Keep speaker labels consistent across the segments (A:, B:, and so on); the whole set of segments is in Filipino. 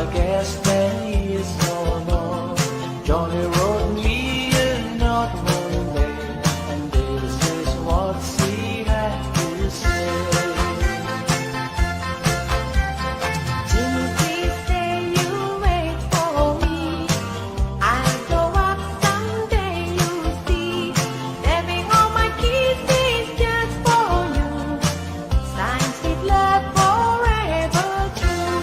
A: I guess there is no more. Johnny wrote me a note one day, and this is what she had to say.
B: Jimmy, please stay, you wait for me. I'll go up someday, you'll see. Saving all my kisses just for you. Signs with love forever true.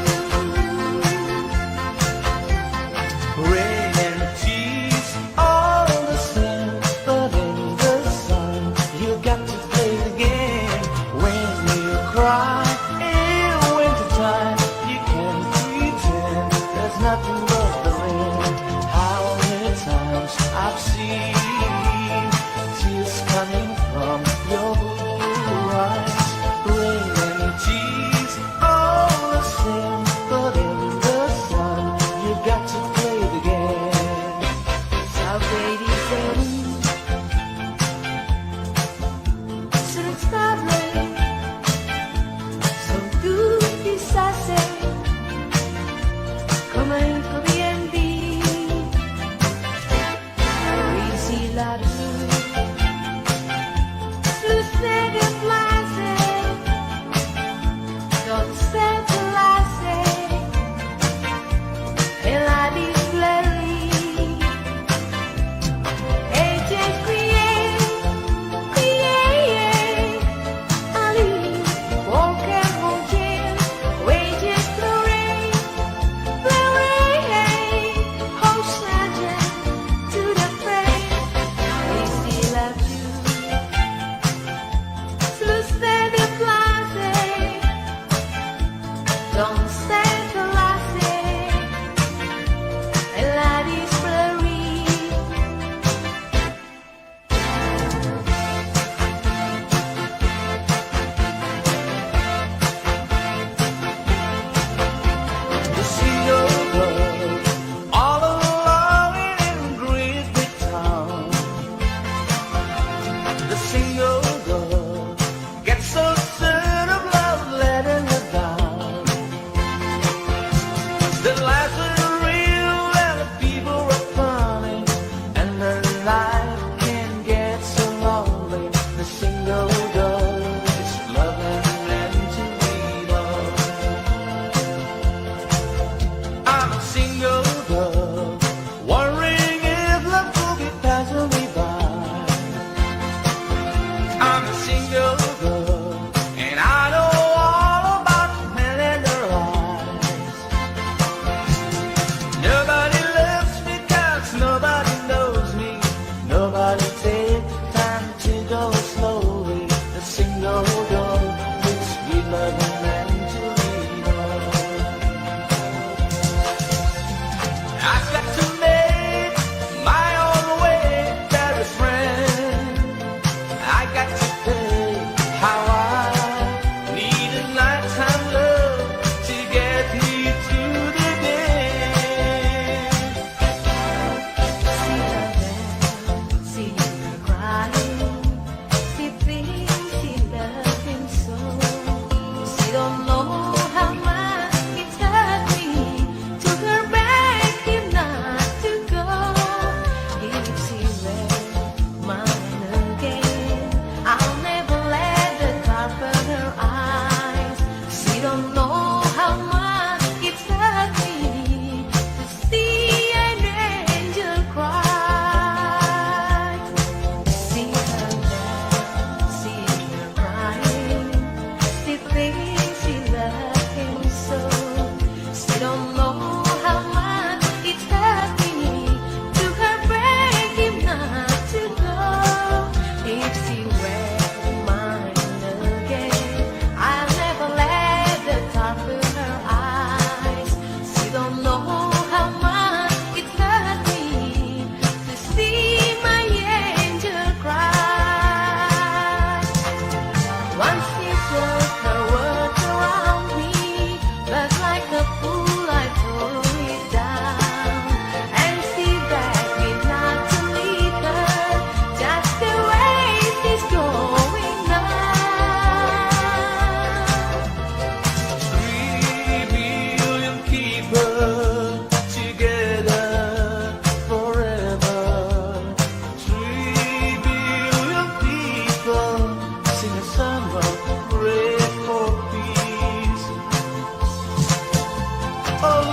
A: Oh,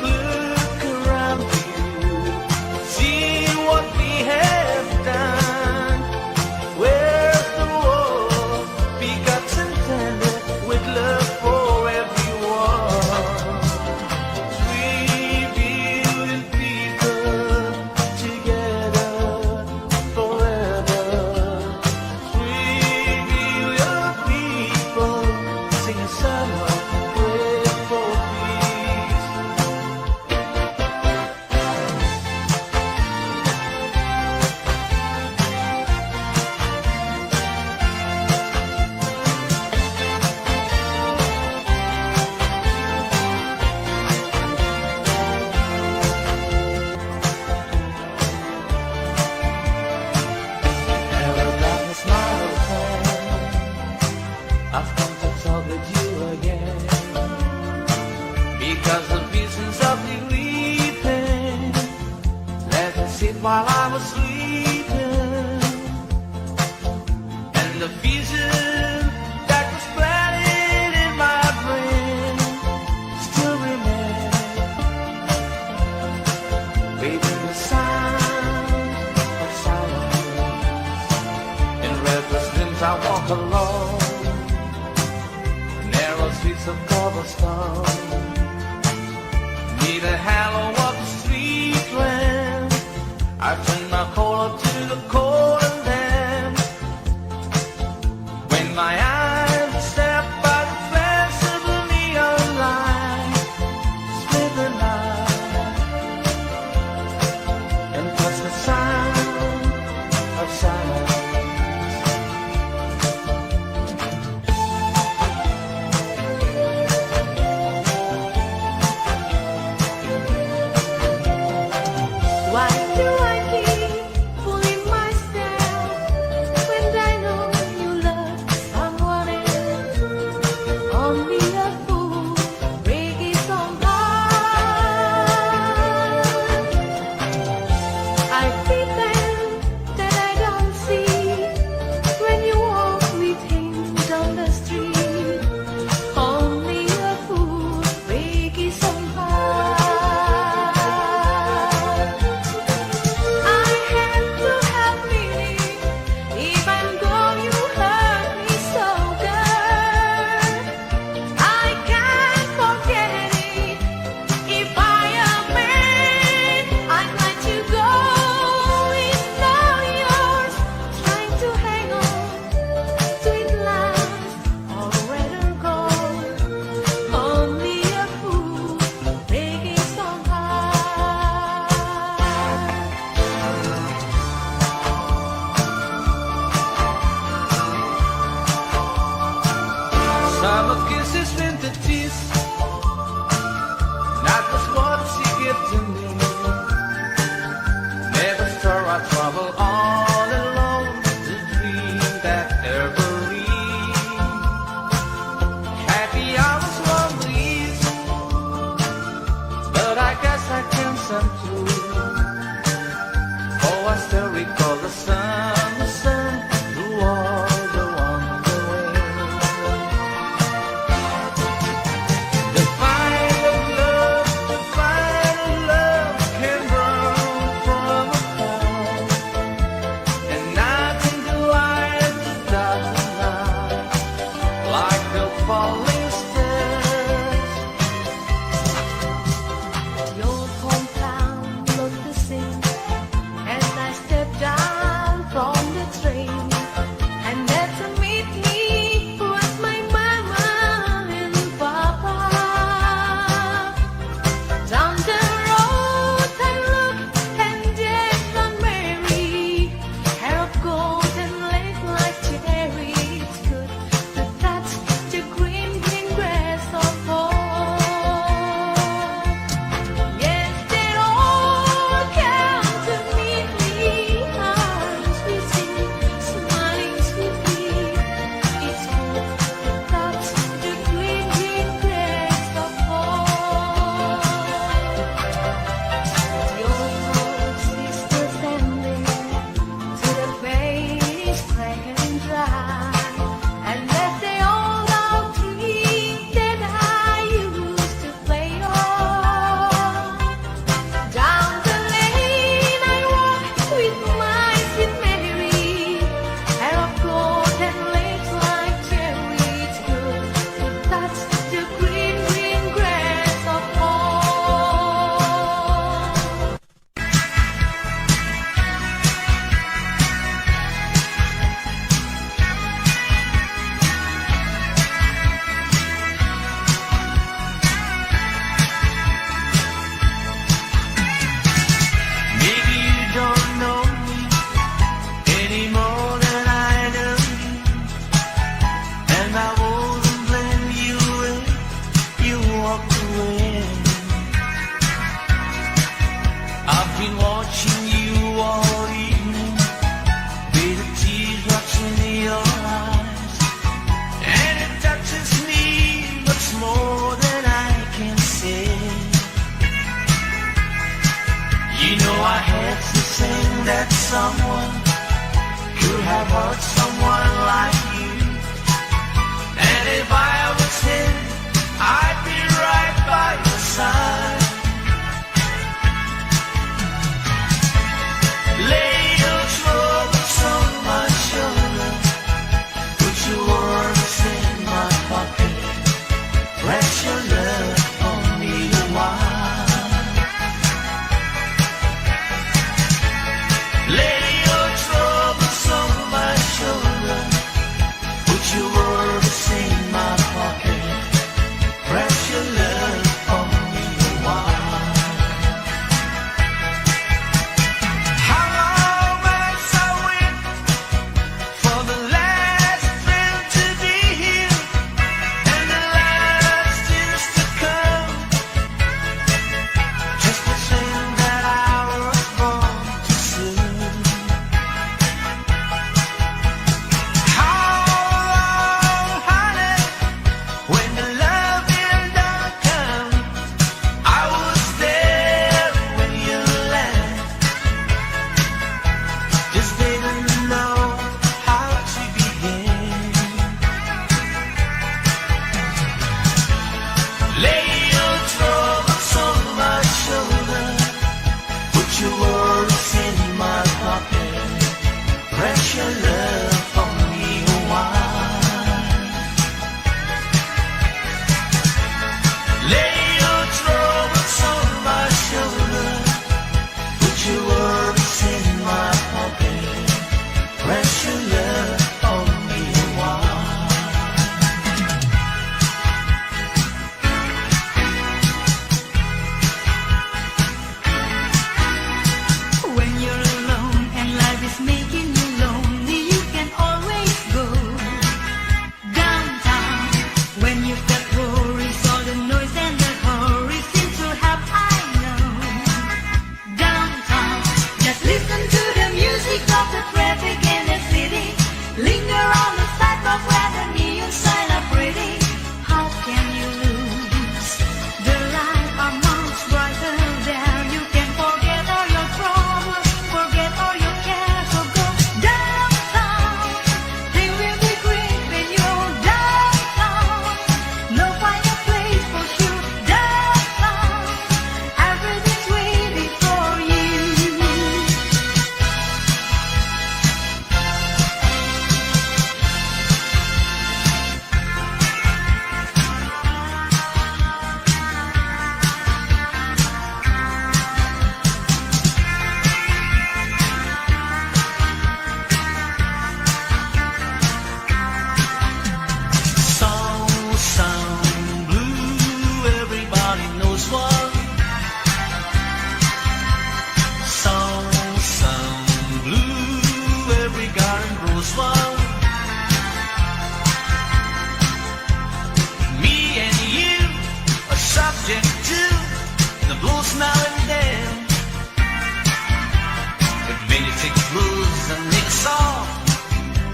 A: look around you. See what we have done. Where's the war begotten tender with love for everyone? Three billion people together forever. 3 billion people sing a song of grateful peace. Never darkness, my old friend. I've come to talk with you again. Because the visions of the weeping let me sit while I was sleeping. And the vision that was planted in my brain still remains. Baby, the sound of silence. In restless dreams I walk alone, narrow streets of cobblestone. Need a halo of the street lamp. I turn my collar to the cold and damp. When my eyes are stabbed by the flash of the neon light, split the night and touch the sound of silence. that someone could have hurt someone like you. And if I was him, I'd be right by your side. Lay your troubles on my shoulder, put your worries in my pocket, rest your love on me a while. Lay your troubles on my shoulder, put your worries in my pocket, rest your love on me a while. How long must I wait for the last thrill to be here and the last tears to come? Just to think that I was born too soon. How long, honey, when the love will not come? I was there when you left, just didn't know how to begin. Lay your troubles on my shoulder, put your worries in my pocket, rest your love on me a while. Lay your troubles on my shoulder, put your worries in my pocket, rest your love on me a while.
B: When you're alone and life is making you lonely, you can always go downtown. When you've got worries, all the noise and the hurry seem to have I know. Downtown, just listen to the music of the traffic in the city. Linger on the sidewalk where the neon signs are pretty. How can you lose the light amongst brighter there? You can forget all your troubles, forget all your cares, so go downtown. They will be great when you're downtown. No finer place for sure. Downtown, everything's waiting for you.
A: Sound blue, everybody knows one. Sound blue, every garden grows one. Me and you are subject to the blues now and then. But when you take the blues and make a song,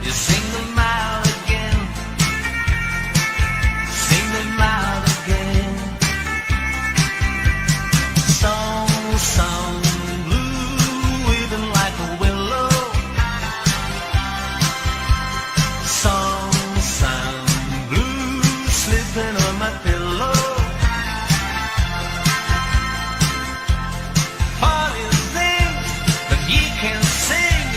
A: you sing them out again. Sing them out again. Sound blue, even like a willow. Sound blue, slipping on my pillow. Funny thing, but he can sing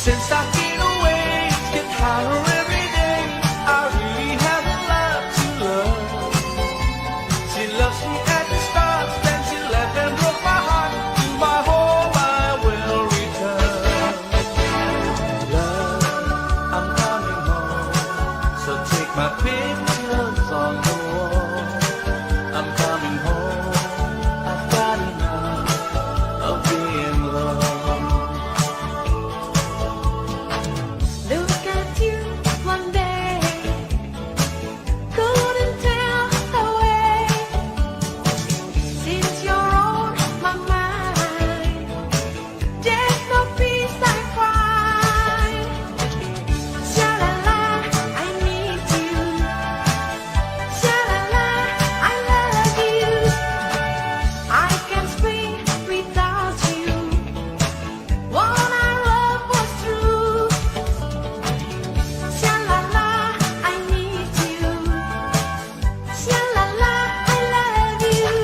A: Since I've been away, get higher every day. I really haven't learned to love. She loves me at the start, then she left and broke my heart. To my home I will return. Love, I'm coming home, so take my pictures on the wall. I'm coming home, I've got enough of being loved.
B: Look at you one day, couldn't tell the way. Since you're on my mind, there's no peace I find. Sha-la-la, I need you. Sha-la-la, I love you. I can't speak without you. What I love was true. Sha-la-la, I need you. Sha-la-la, I love you.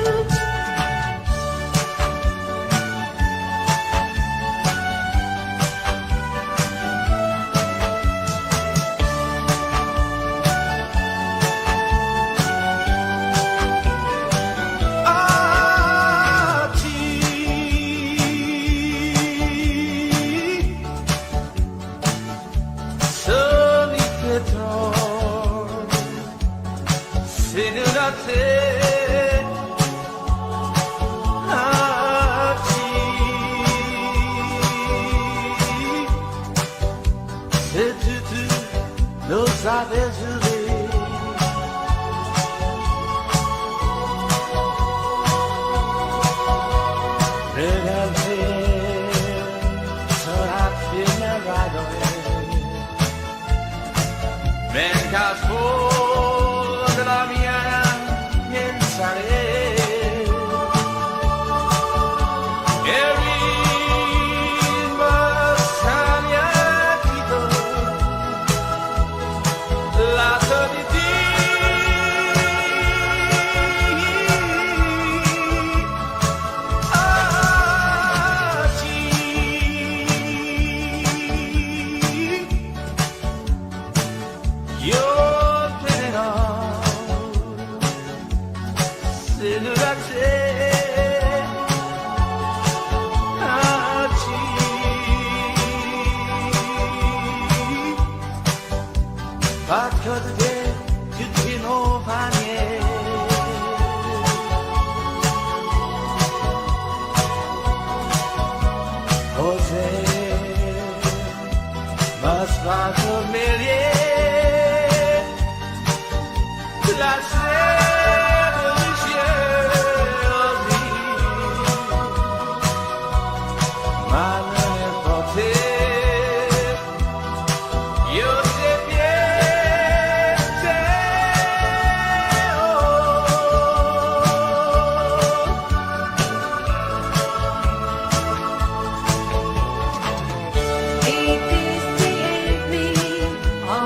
A: Lo sabes vivir. Regalé soraffine radoi. Venga fuori dalla mia pensare. Battute tutti nuovani. José, mas fatto meglio. La sede di cielo, ma non è poter. Io te pienso,
B: It is the evening of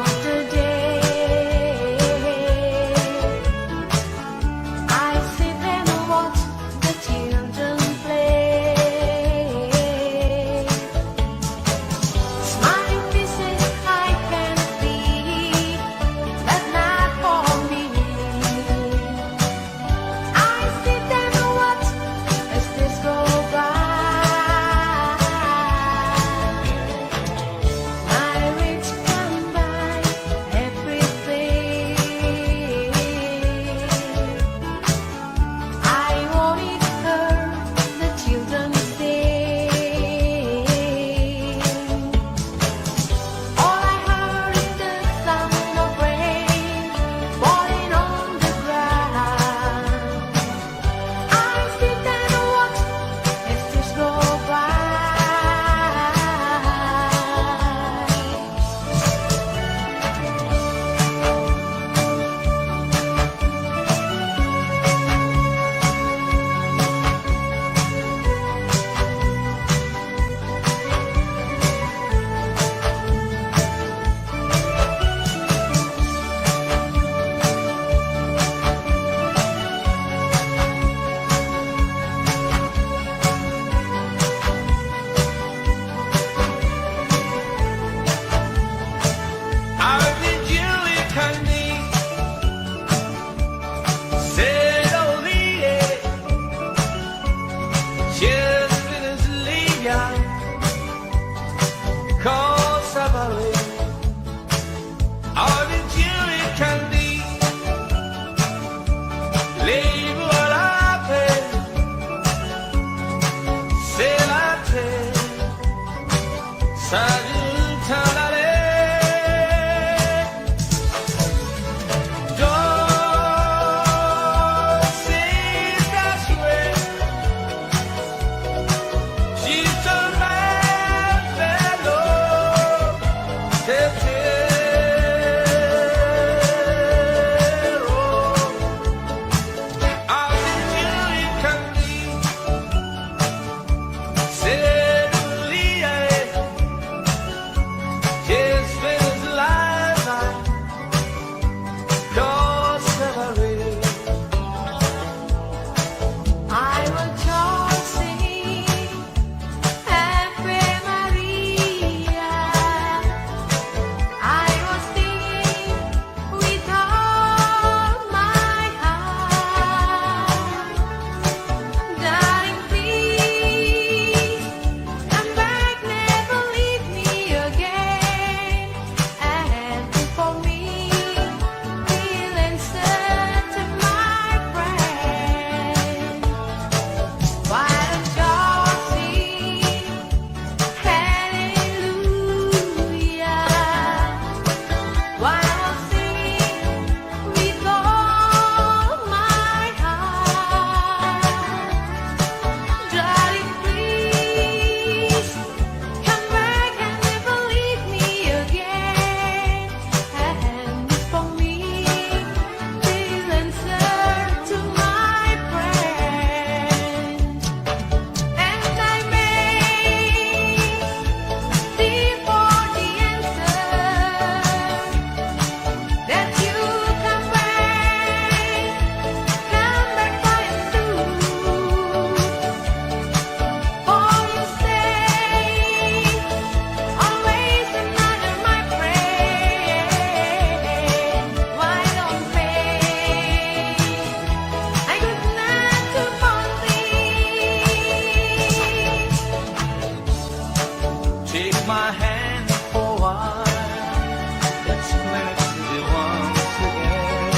A: Salutare. Don't say that way. She's a man fellow. I'll you can be.
B: I will just sing Ave Maria. I was singing with all my heart. Darling, please come back, never leave me again. And for me, will answer to my friend. Why don't you sing hallelujah? While I'm singing with all my heart. Darling, please come back and never leave me again. And for me, will answer to my friend. And I may before the answer that you come back quite soon. For you say always another my friend. Why don't pay I could not to
A: Take my hand for a while. Let's connect once again.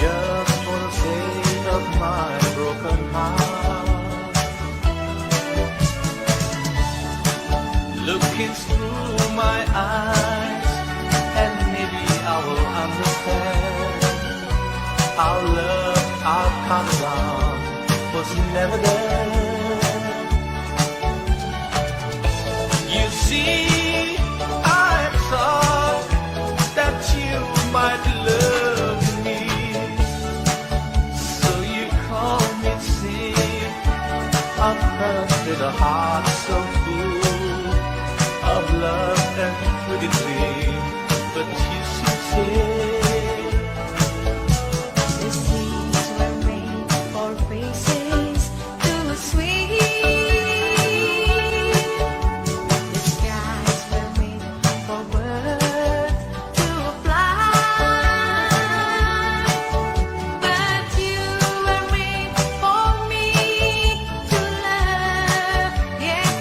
A: Just for the sake of my broken heart. Looking through my eyes, and maybe I will understand. Our love, our countdown was never there. You see, I thought that you might love me, so you called me sick. I felt with a heart so full of love and crudity, but you succeed.
B: The seas were made for faces too sweet. The skies were made for birds to fly. But you were made for me to love. Yes,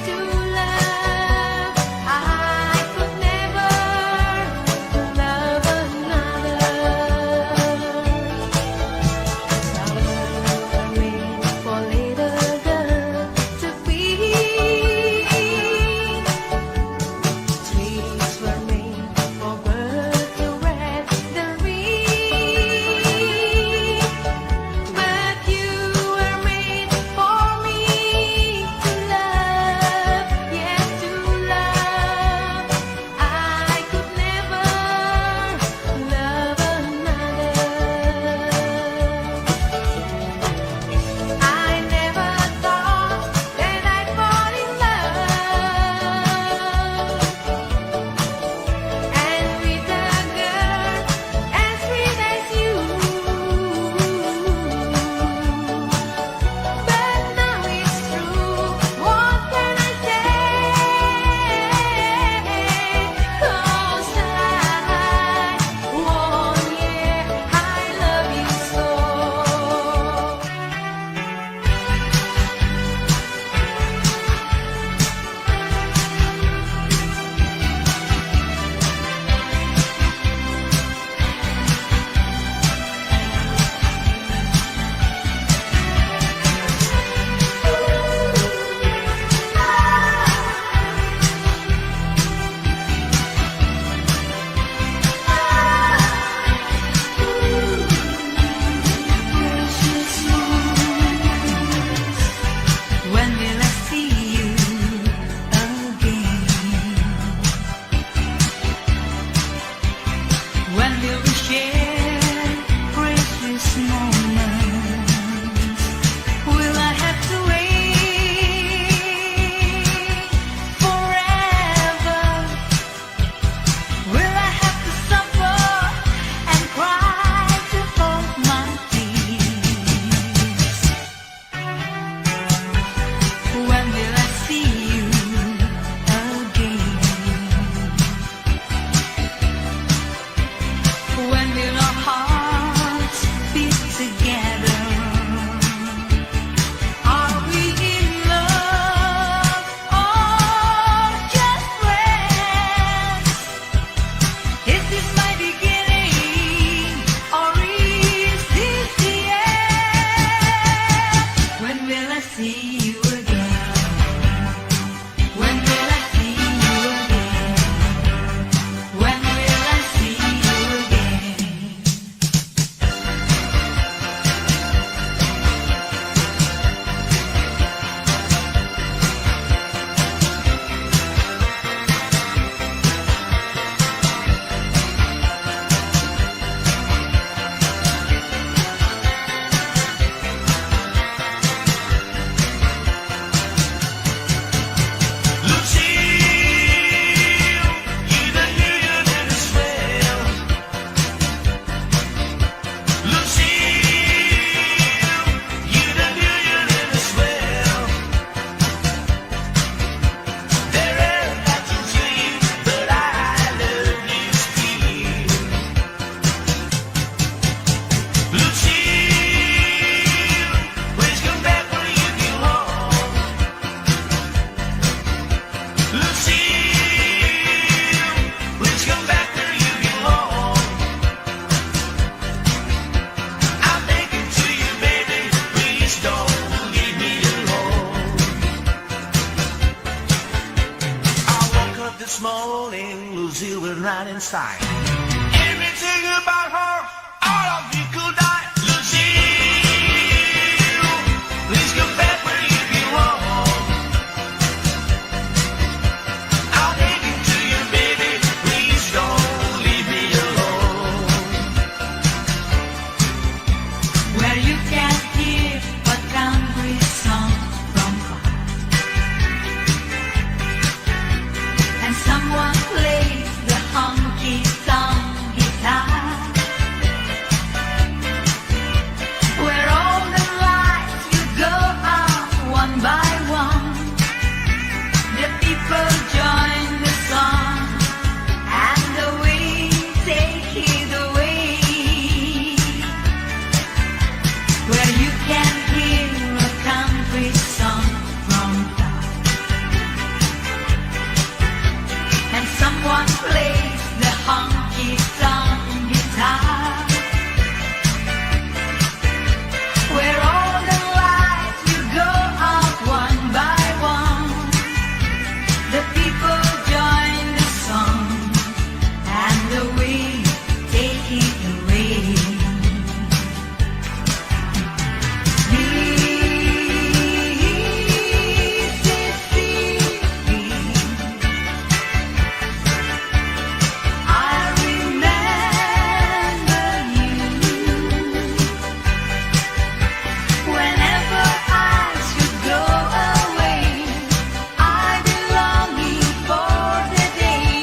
A: this morning, Lucy was right inside. Everything about her, all of you could die. Lucy, please come back where you belong. I'll take you to you, baby. Please don't leave me alone.
B: Where you can hear a country song from far, and someone plays the honky-tonk guitar. Where all the lights you go out one by one, the people join the song, and the wind take it away. Where you can hear a country song from far, and someone plays the honky-tonk guitar. Where all the lights you go out one by one, the people join the song, and the wind take it away. Mississippi, I remember you. Whenever I should go away, I'll be longing for the day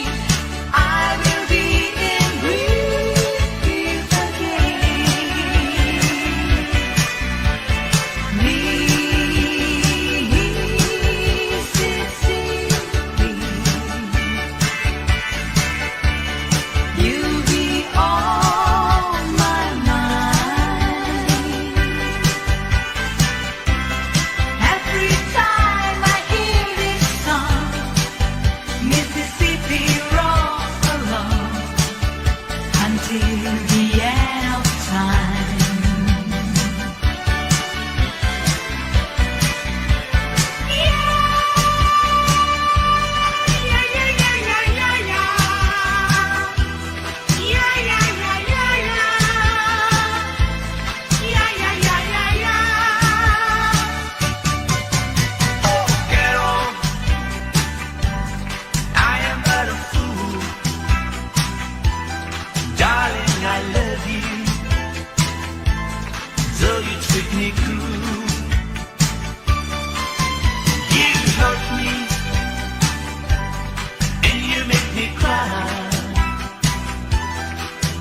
B: I will be in Greece again. Mississippi, you'll be on my mind. Every time I hear this song, Mississippi rolls along until the end of time.
A: Carol, I am but a fool. Darling, I love you. So you treat me cruel. You hurt me, and you make me cry.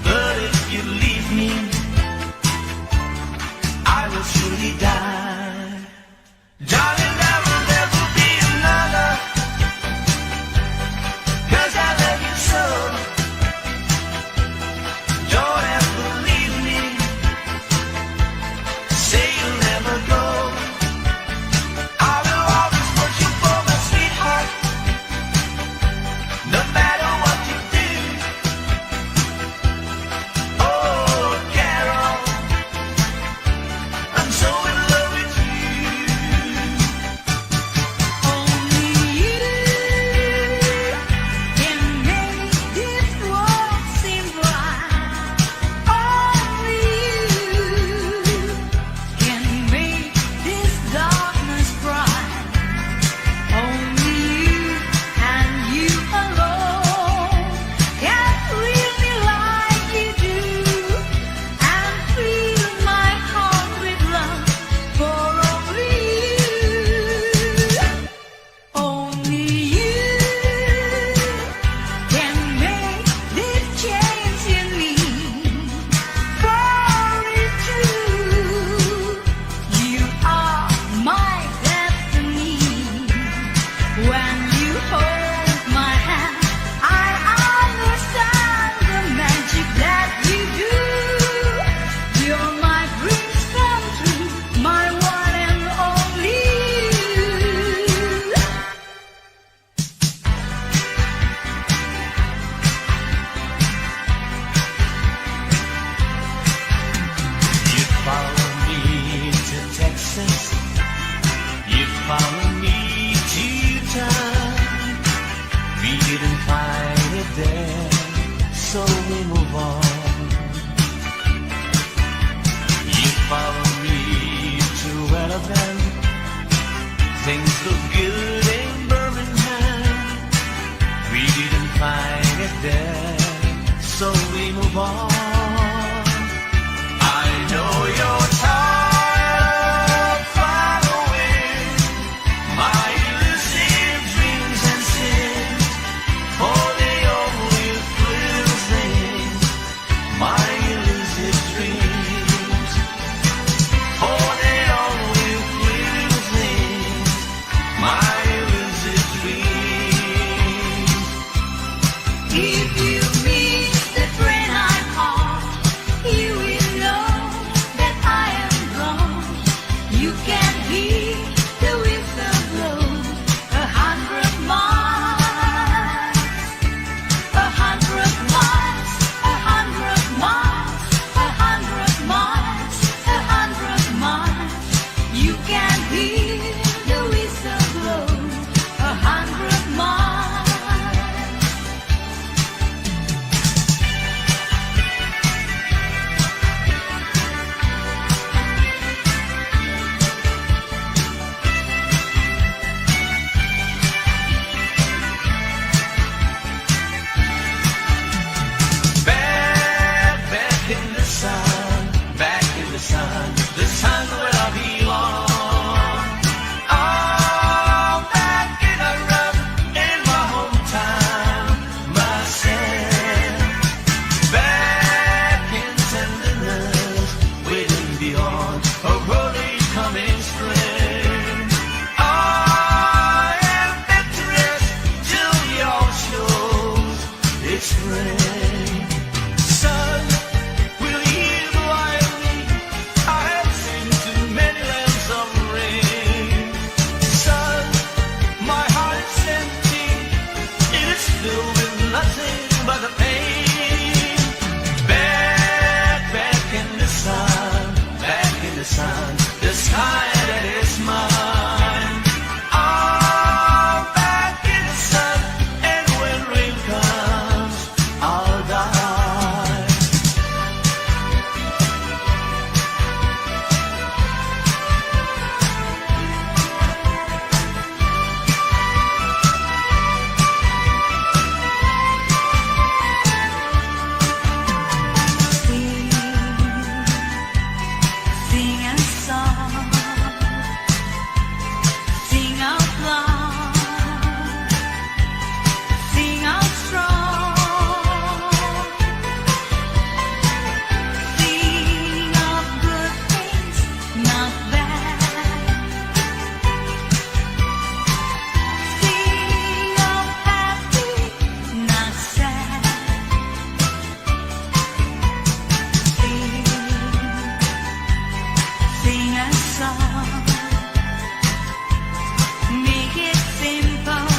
A: But if you leave me, I will surely die. Darling, there will never be another, 'cause I love you so. Don't ever leave me. Say you'll never go. I will always want you for my sweetheart, no matter what you do. Oh, Carol, I'm so in love with you.
B: Only you can make this world seem bright. Only you can make this darkness bright. Only you and you alone can thrill me like you do, and fill my heart with love for only you. Only you can make this change in me, for it's true. You are my destiny. When you hold my hand, I understand the magic that you do. You're my dreams come true, my one and only you.
A: You follow me to Texas. You follow me to town. filled with nothing but the pain. Back in the sun, the sky that is mine. I'm back in the sun, and when rain comes, I'll die.
B: Sing a song, sing out loud, sing out strong, sing of good things, not bad, sing of happy, not sad, sing a song, make it simple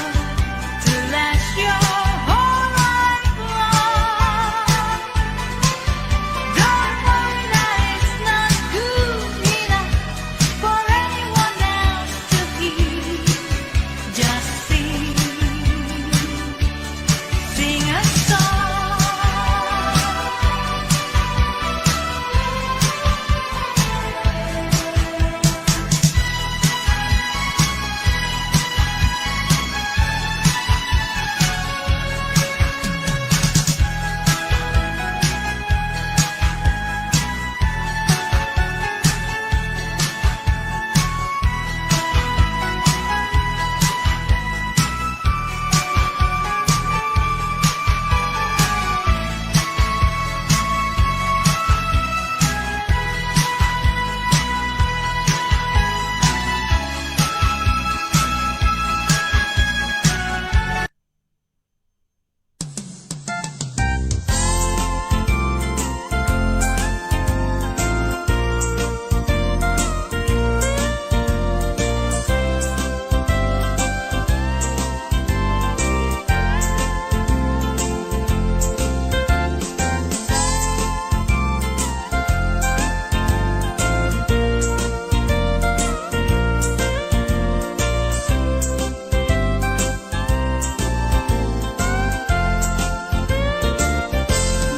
B: to last your whole life long. Don't worry that it's not good enough for anyone else to hear. Just sing a song.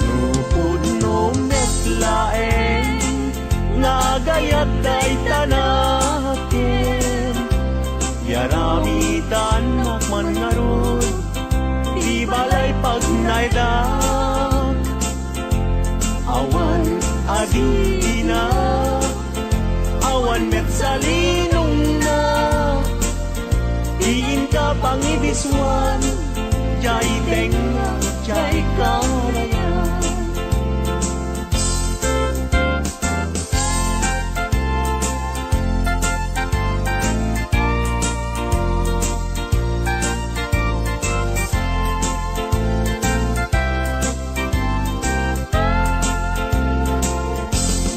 C: Lupod no metlaeng ngagayat day tanaken yaramitan makman ngarod di balay pagnaydak awan adina awan met salinong na diin ka pangibiswan jay tenga jay karayan.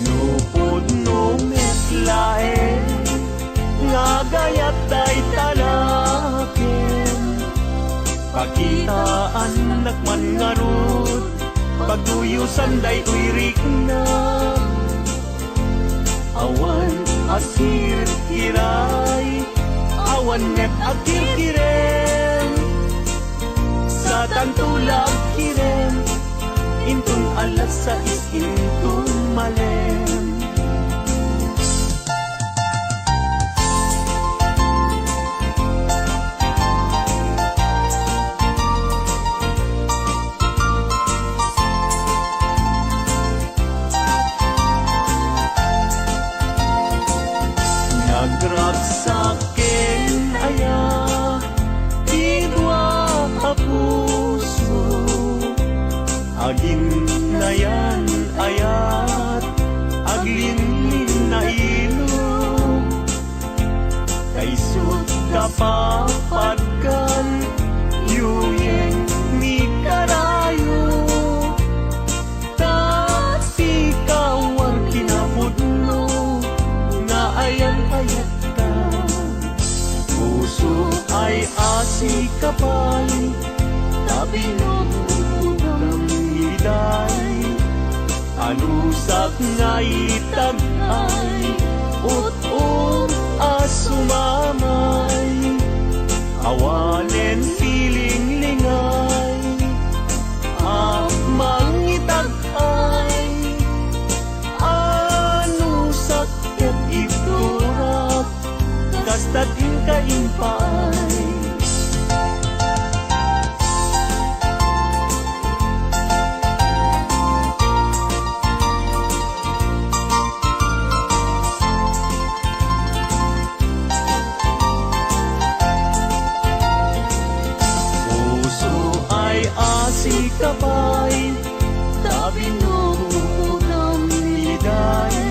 C: Lupod no metlaeng ngagayat day tanaken pakitaan nakman ngarud pagduyusan day uyrik na awan asir kiray awan net akir kirem sa tantulag kirem intun alas sa intun malem. Nagragsaken aya idwa a puso agin na yan ayat aglinlin na ilog kaisot kapapagkan yuyeng mi karayo tati kawar kinapudno nga ayan ayat ka puso ay asi kapal Tabinutang iday Anusak nga itagay Ut-ut asumamay Awanen piling lingay Mangitagay Anusak ket iturak Kastatin kaimpay Kapay, tabinutang iday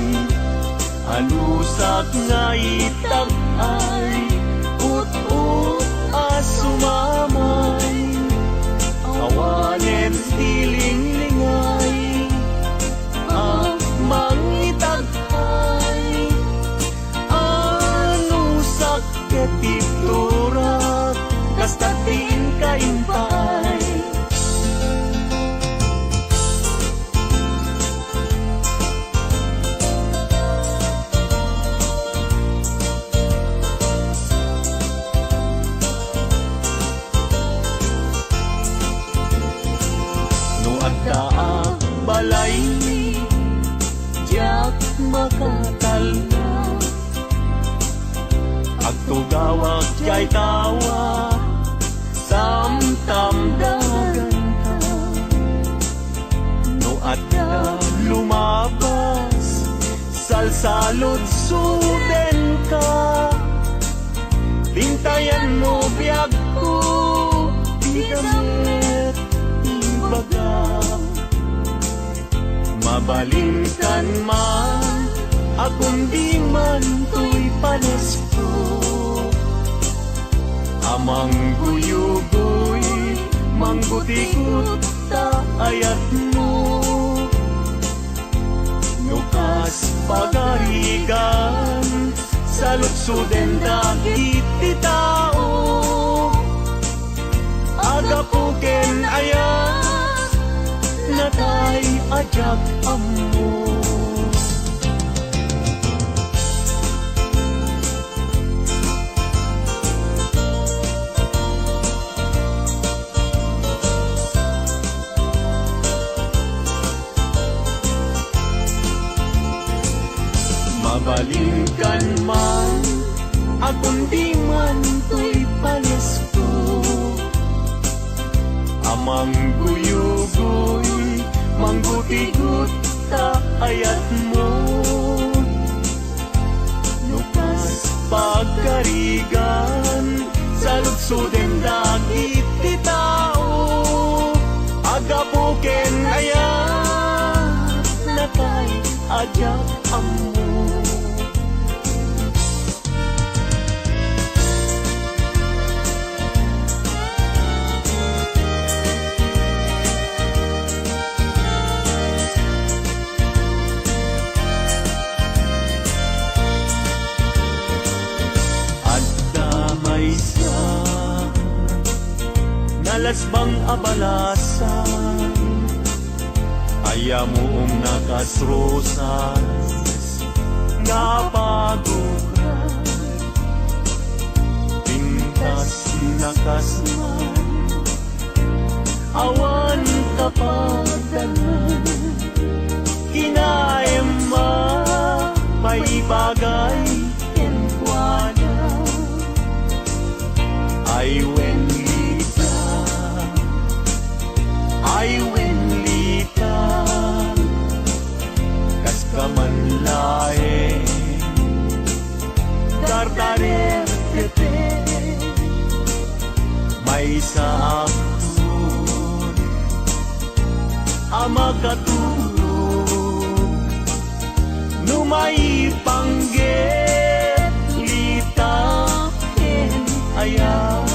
C: Alusak nga itagay Ut-ut asumamay Awanen tiling lingay Mangitagay Anusak ketiturak Kastatin kaimpay balay Diyak makatalna Agtugawag kay tawa Samtamdagan ka No at ka lumabas Salsalod suden ka Tintayan mo biyag ko Di damit ibaga Mabalingkan man, akong di man to'y panesko Amang guyugoy, manggutikot ta ayat mo Nukas pagarigan, sa lutsuden dagit ti tao Agapuken ayat Natay ajak amo Mabalingkan man Akong di man to'y panesko Amang guyugoy Mangguti-gut ta ayat mo Nukas pagkarigan Sa lutsuden dagit ti tao Agapuken ayat Natay ajak amo Nalasbang abalasan Ayamoong nakasrosas Napagukan Pintas nakasman Awan kapagdanan Kinaema may bagay Kenkwana Ay wenlita Kas kamanlae Dardarer tete May sa akun Ama katulog Numay pangget Lita ken ayat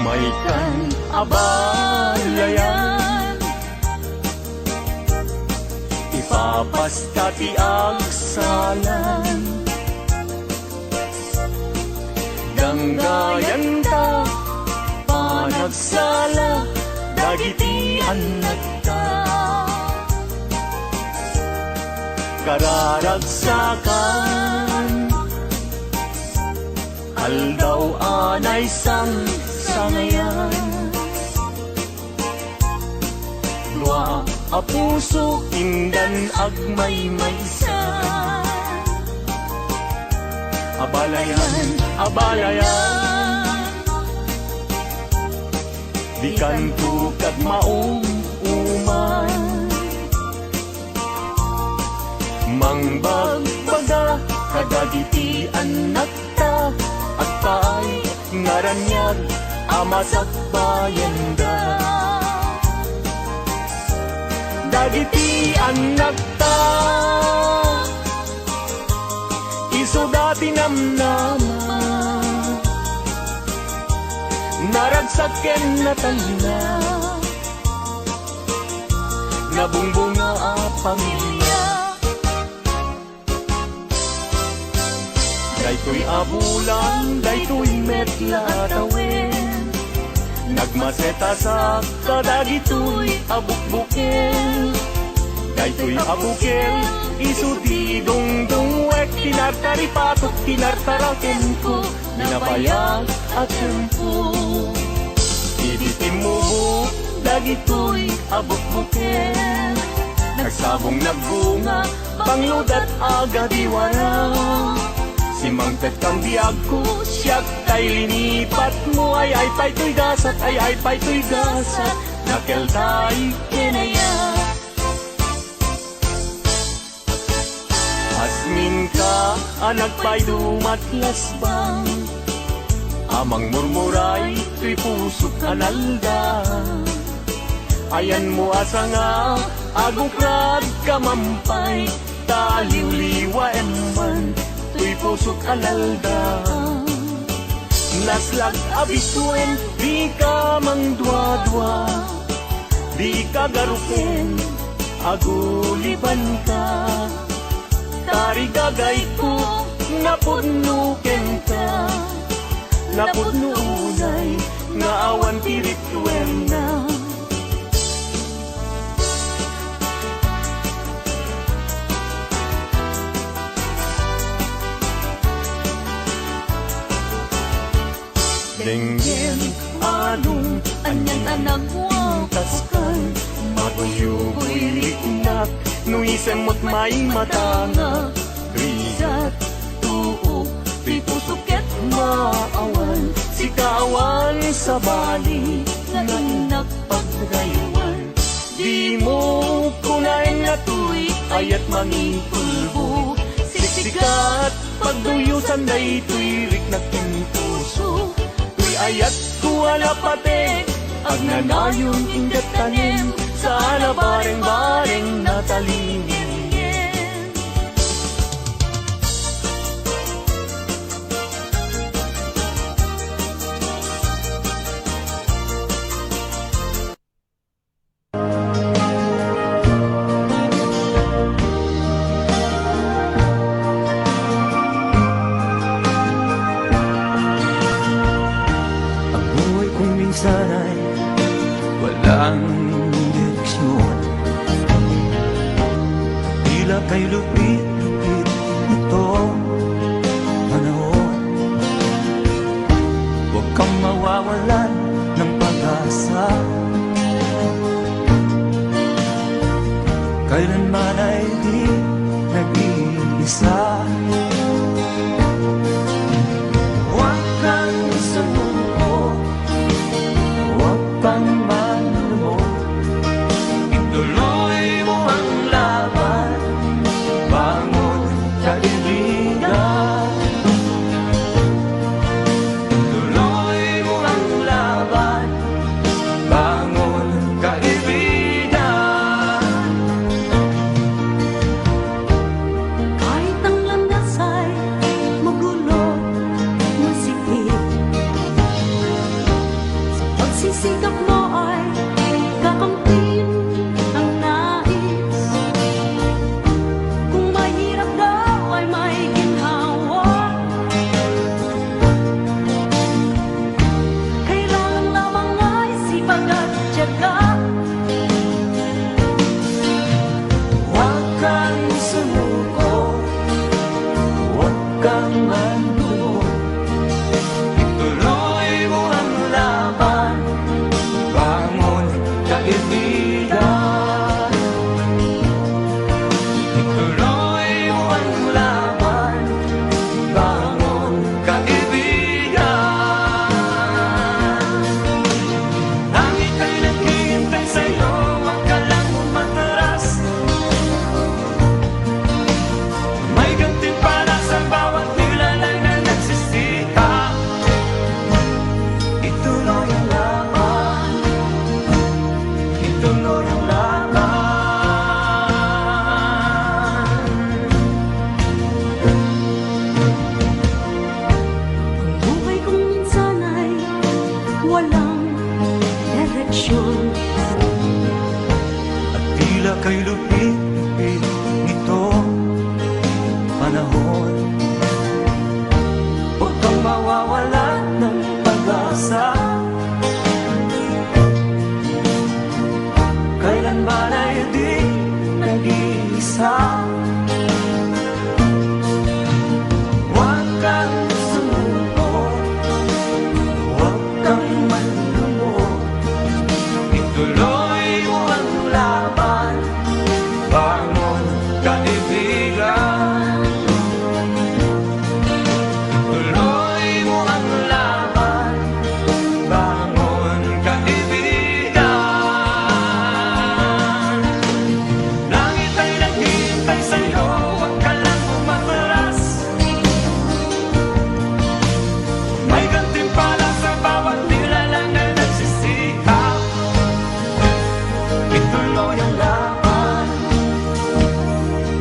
C: may kan abalayan. Ipapastati ang salan, danggayan ta panagsala, dagiti anak ta. Kararagsakan, aldaw anay sangayan. Dua a puso indan agmay maysan. Abalayan, abalayan, di kanto kag maong uman. Mangbagbaga kadagiti anak ta, at paay ngaranyag amasak bayenda. Dagiti anak ta, iso dati namnama, naragsaken na talina, nabungbunga a pamilya. Daytoy abulan, daytoy metla tawin, nagmaseta sa kadagitoy abukbukel. Daytoy abukel, isu di dungdungwek, tinartari patok, tinartaraken ko, ninabayag at tempo. Ibitim mo buk, dagitoy abukbukel, nagsabong nagbunga, pangludat aga diwara. Simangkat kang biyag ko, siyak tay linipat mo, ay pa'y gasat, ay pa'y gasat, nakel tay kinaya. Asmin ka, anak pa'y dumatlas bang, amang murmuray, tuy pusok analda. Ayan mo asa nga, agukrad kamampay, taliw-liwa eman, tuy pusok alalda. Naslag abisuen, di ka mangdwa-dwa, di ka garuken, aguliban ka. Tarigagay ko, napudnuken ka, napudnunay, nga awan pirituen na. Denggen anong anyan anak wataskan, matuyugoy riknak, nuisemot may matanga. Rizat tuok, di pusuket maawan, si kawan sa bali, nganak pagdaywan. Di mo kunain na tuy, ayat mangipulbo, siksikat pagduyusan day tuy riknak puso. Ayat ko alapatek, ang nanayon ingat tanim, sana bareng-bareng natalingin.
D: Sana'y walang direksyon,
A: panahon. Huwag kang mawawalan ng pag-asa, kailanman ay di nag-iisa. Huwag kang sumuko, huwag kang manlumok, ituloy mo ang laban, bangon kaibigan. Ituloy mo ang laban, bangon kaibigan. Langit ay naghihintay sa'yo, huwag ka lang umatras. May gantimpala sa bawat nilalang na nagsisikap. Ituloy ang laban,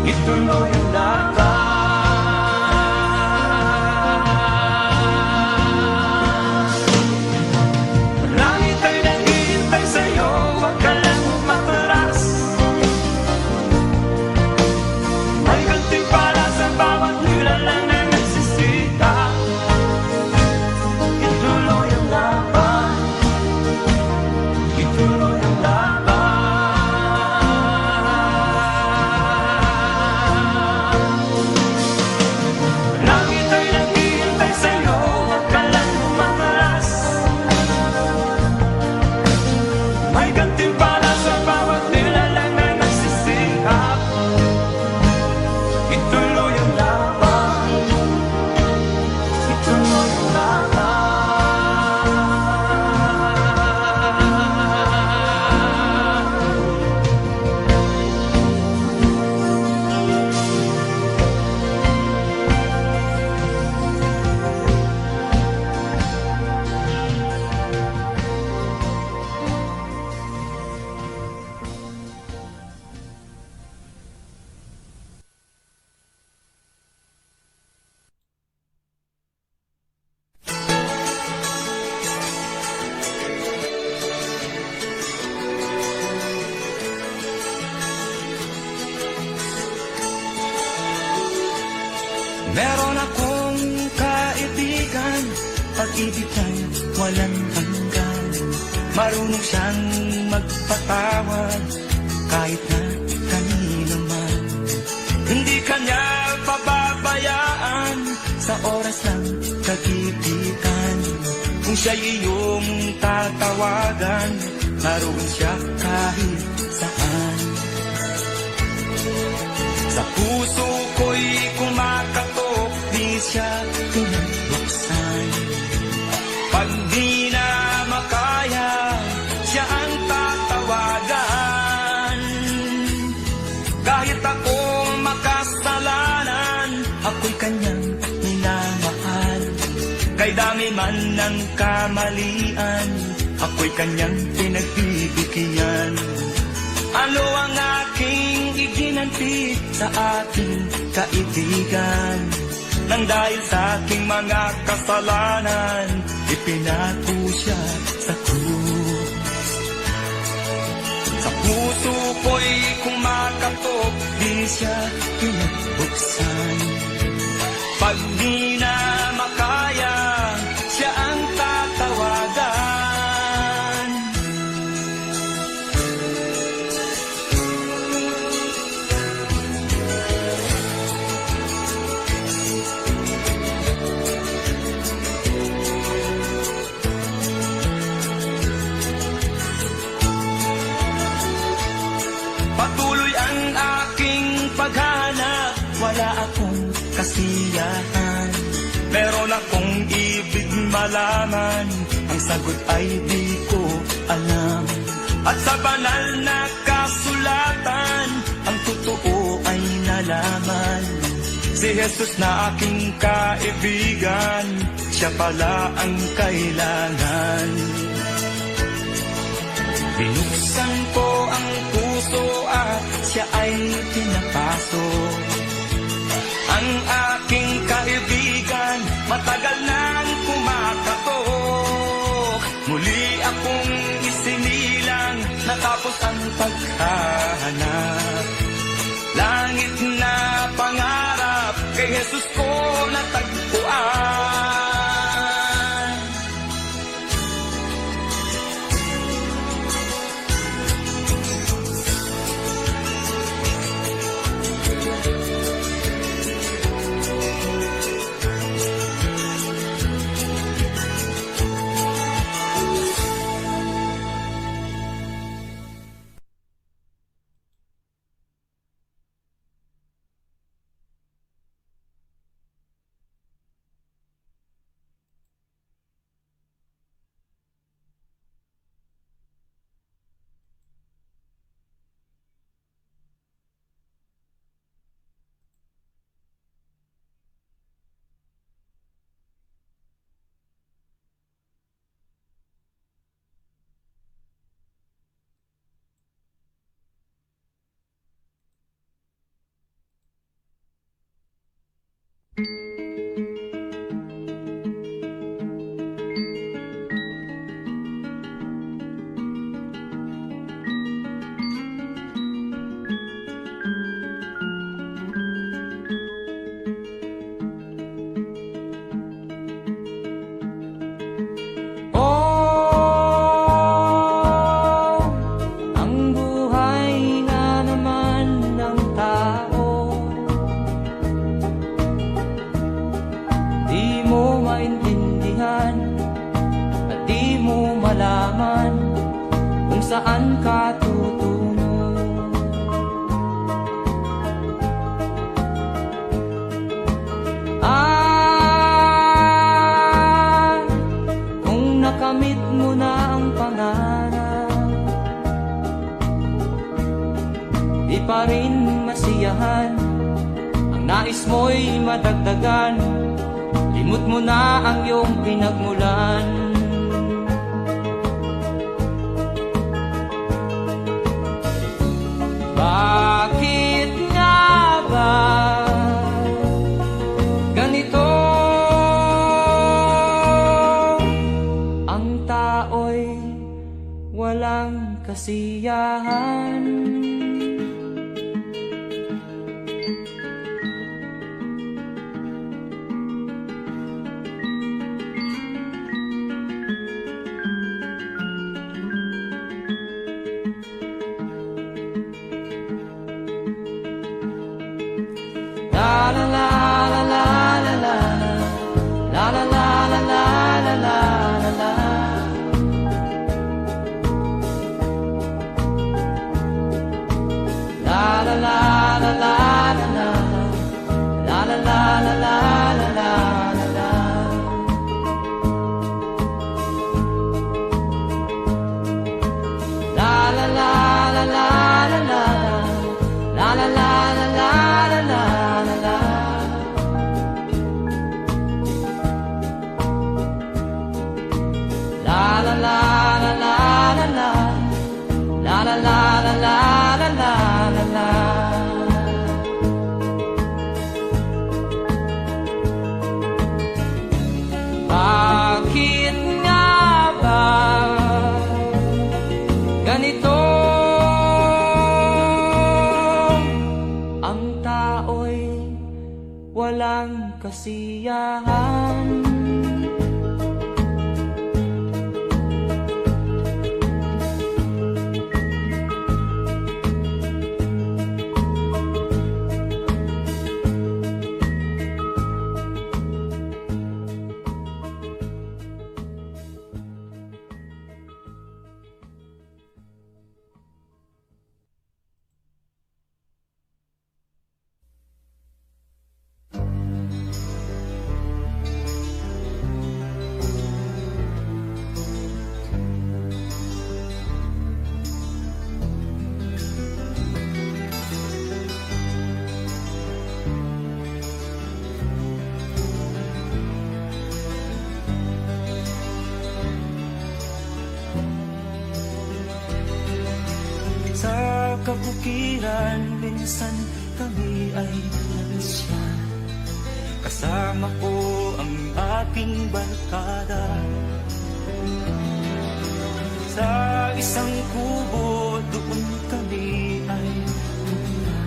A: ituloy ang laban. Langit ay naghihintay sa'yo, huwag ka lang umatras. May gantimpala sa bawat nilalang na nagsisikap. Ituloy ang laban, ituloy ang laban. Langit ay naghihintay sa'yo, huwag ka lang umatras. May gantimpala sa bawat nilalang na nagsisikap. Ituloy ang laban, ituloy ang laban. Meron akong kaibigan, pag-ibig ay walang hanggan. Marunong siyang magpatawad, kahit na kanino man. Hindi kanya pababayaan, sa oras ng kagipitan. Kung siya'y iyong tatawagan, naroon siya kahit saan. Sa puso ko'y kumakatok, di siya pinabuksan. Pag di na makaya, siya ang tatawagan. Kahit ako makasalanan, ako'y kanyang minamahal. Kay dami man ng kamalian, ako'y kanyang pinagbibigyan. Ano ang aking iginanti sa aking kaibigan? Nang dahil sa aking mga kasalanan, ipinako siya sa krus. Sa puso ko'y kumakatok, di siya pinagbuksan. Pag di na makaya, siya ang tatawagan. Patuloy ang aking paghanap, wala akong kasiyahan. Meron akong ibig malaman, ang sagot ay di ko alam. At sa banal na kasulatan, ang totoo ay nalaman. Si Jesus na aking kaibigan, siya pala ang kailangan. Binuksan ko ang puso at siya ay pinapasok. Ang aking kaibigan, matagal nang kumakatok. Muli akong isinilang, natapos ang paghahanap. Langit na pangarap, kay Jesus ko natagpuan.
D: Saan ka tutungo? Kung nakamit mo na ang pangarap, di pa rin masiyahan. Ang nais mo'y madagdagan, limot mo na ang iyong pinagmulan. Bakit nga ba ganito? Ang tao'y walang kasiyahan. Bakit nga ba ganito? Ang tao'y walang kasiyahan.
A: Sa kabukiran, minsan kami ay nalasya. Kasama ko ang aking barkada. Sa isang kubo, doon kami ay tumira.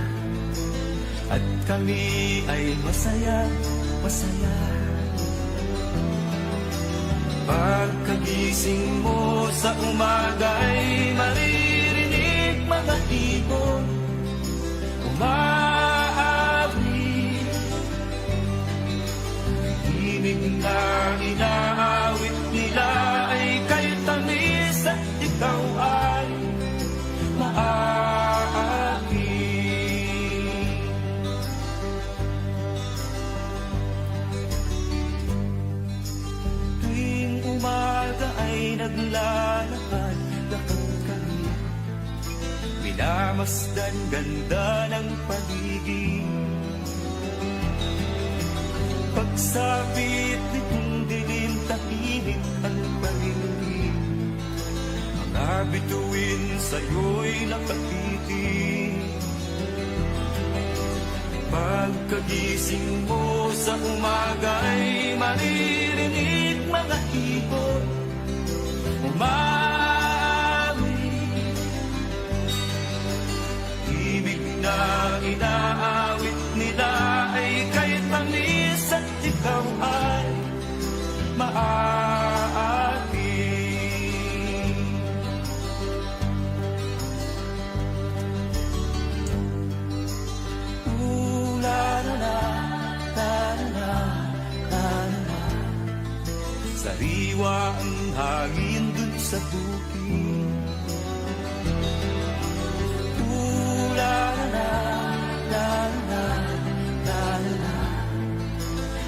A: at kami ay masaya, masaya. Pagkagising mo sa umaga'y maririnig mga ibon umaawit. Himig na inaawit nila ay kay tamis at ikaw ay maaakit. Tuwing umaga ay naglalakad, lakad kami, minamasdan ganda ng paligid. Pagsapit nitong dilim, tahimik ang pag-ibig. Mga bituin sa'yo'y nakatitig. Pagkagising mo sa umaga'y maririnig mga ibon umawit. Ibig na inaawit nila ay kay tamis at ikaw ay maaakit. Sariwa ang hangin dun sa bukid. La-la-la,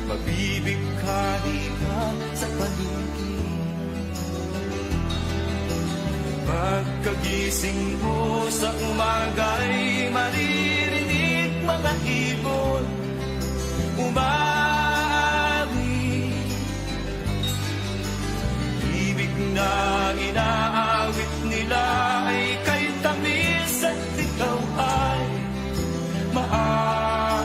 A: mabibighani ka sa paligid. Pagkagising mo sa umaga'y maririnig mga ibon umawit. Ibig na inaawit nila ay kay tamis at ikaw ay maaakit.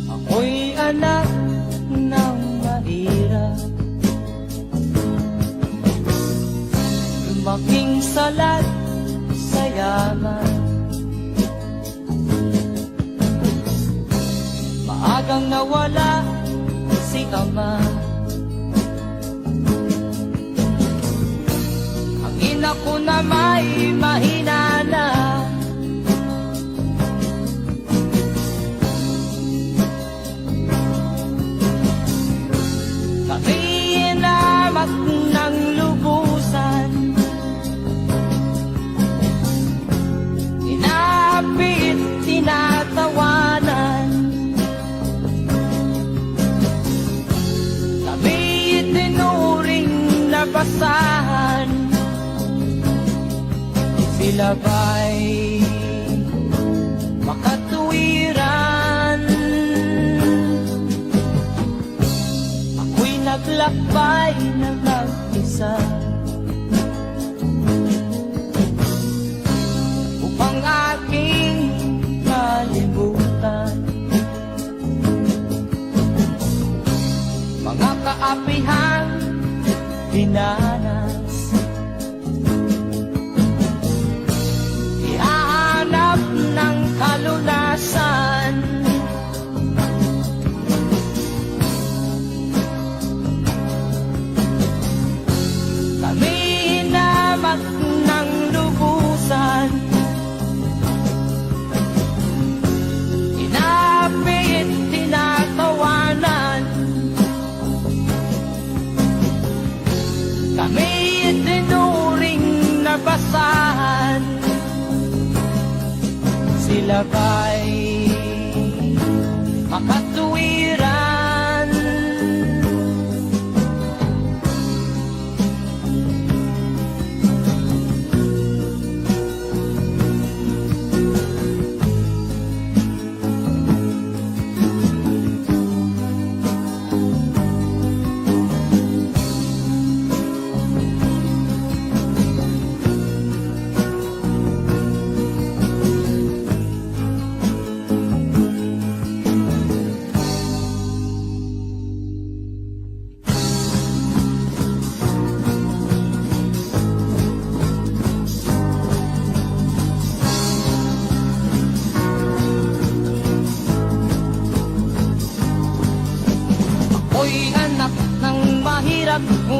D: Ako'y anak ng mahirap, lumaking salat sa yaman. Maagang nawala si ama, ang ina ko na may mahina na. Inamak ng lubusan, inapit, tinatawanan. Kami itinuring na basahan, sila ba'y makatuwiran? Naglakbay na mag-isa upang aking malimutan mga kaapihang dinanas. Ihahanap ng kalunasan ng lubusan, inapit, tinatawanan. Kami itinuring na basahan, sila ba'y makatuwiran?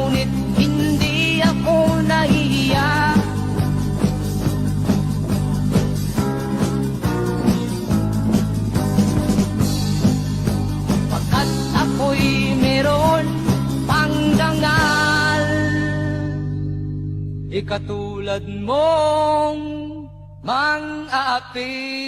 D: ngunit hindi ako nahihiya. Pagkat ako'y meron pang dangal, ikatulad mong mang-aapi.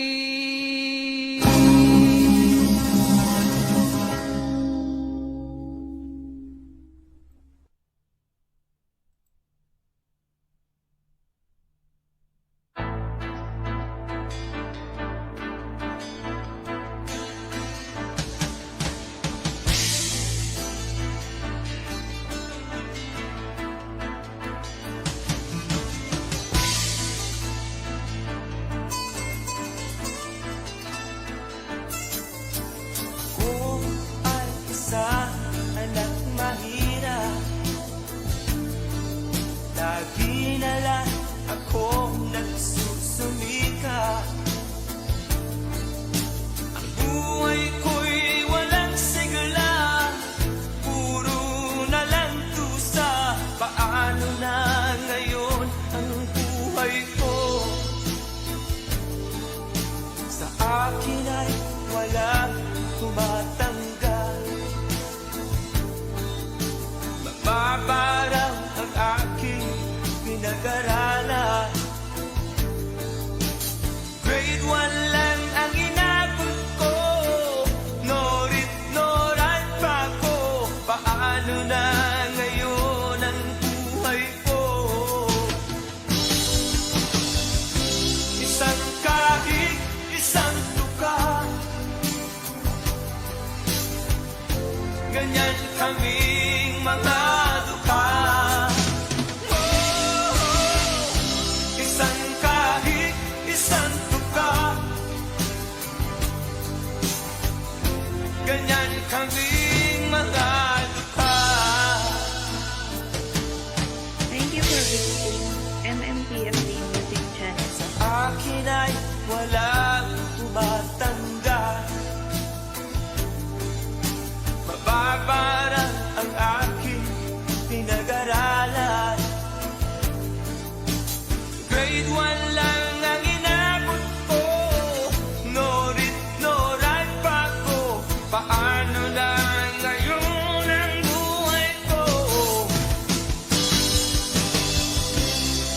A: Kung ay isang anak mahirap, lagi na lang akong nagsusumika. Ang buhay ko'y walang sigla, puro na lang tusa. Paano na ngayon ang buhay ko? Sa akin ay walang tumatanggal. Mababarang ang aking pinag-aralan. Grade 1 lang ang inabot ko, norit noran pa ko. Paano na ngayon ang buhay ko? Isang kahig, isang tuka, ganyan kaming mga dukha. Isang kahig, isang tuka, ganyan kaming mga dukha.
E: Thank you for visiting MMPFD Music Channel.
A: Akin ay walang tumatanda. Mababarang ang aking pinag-aralan. Grade 1 lang ang inabot ko, norit noran pa ko. Paano na ngayon ang buhay ko?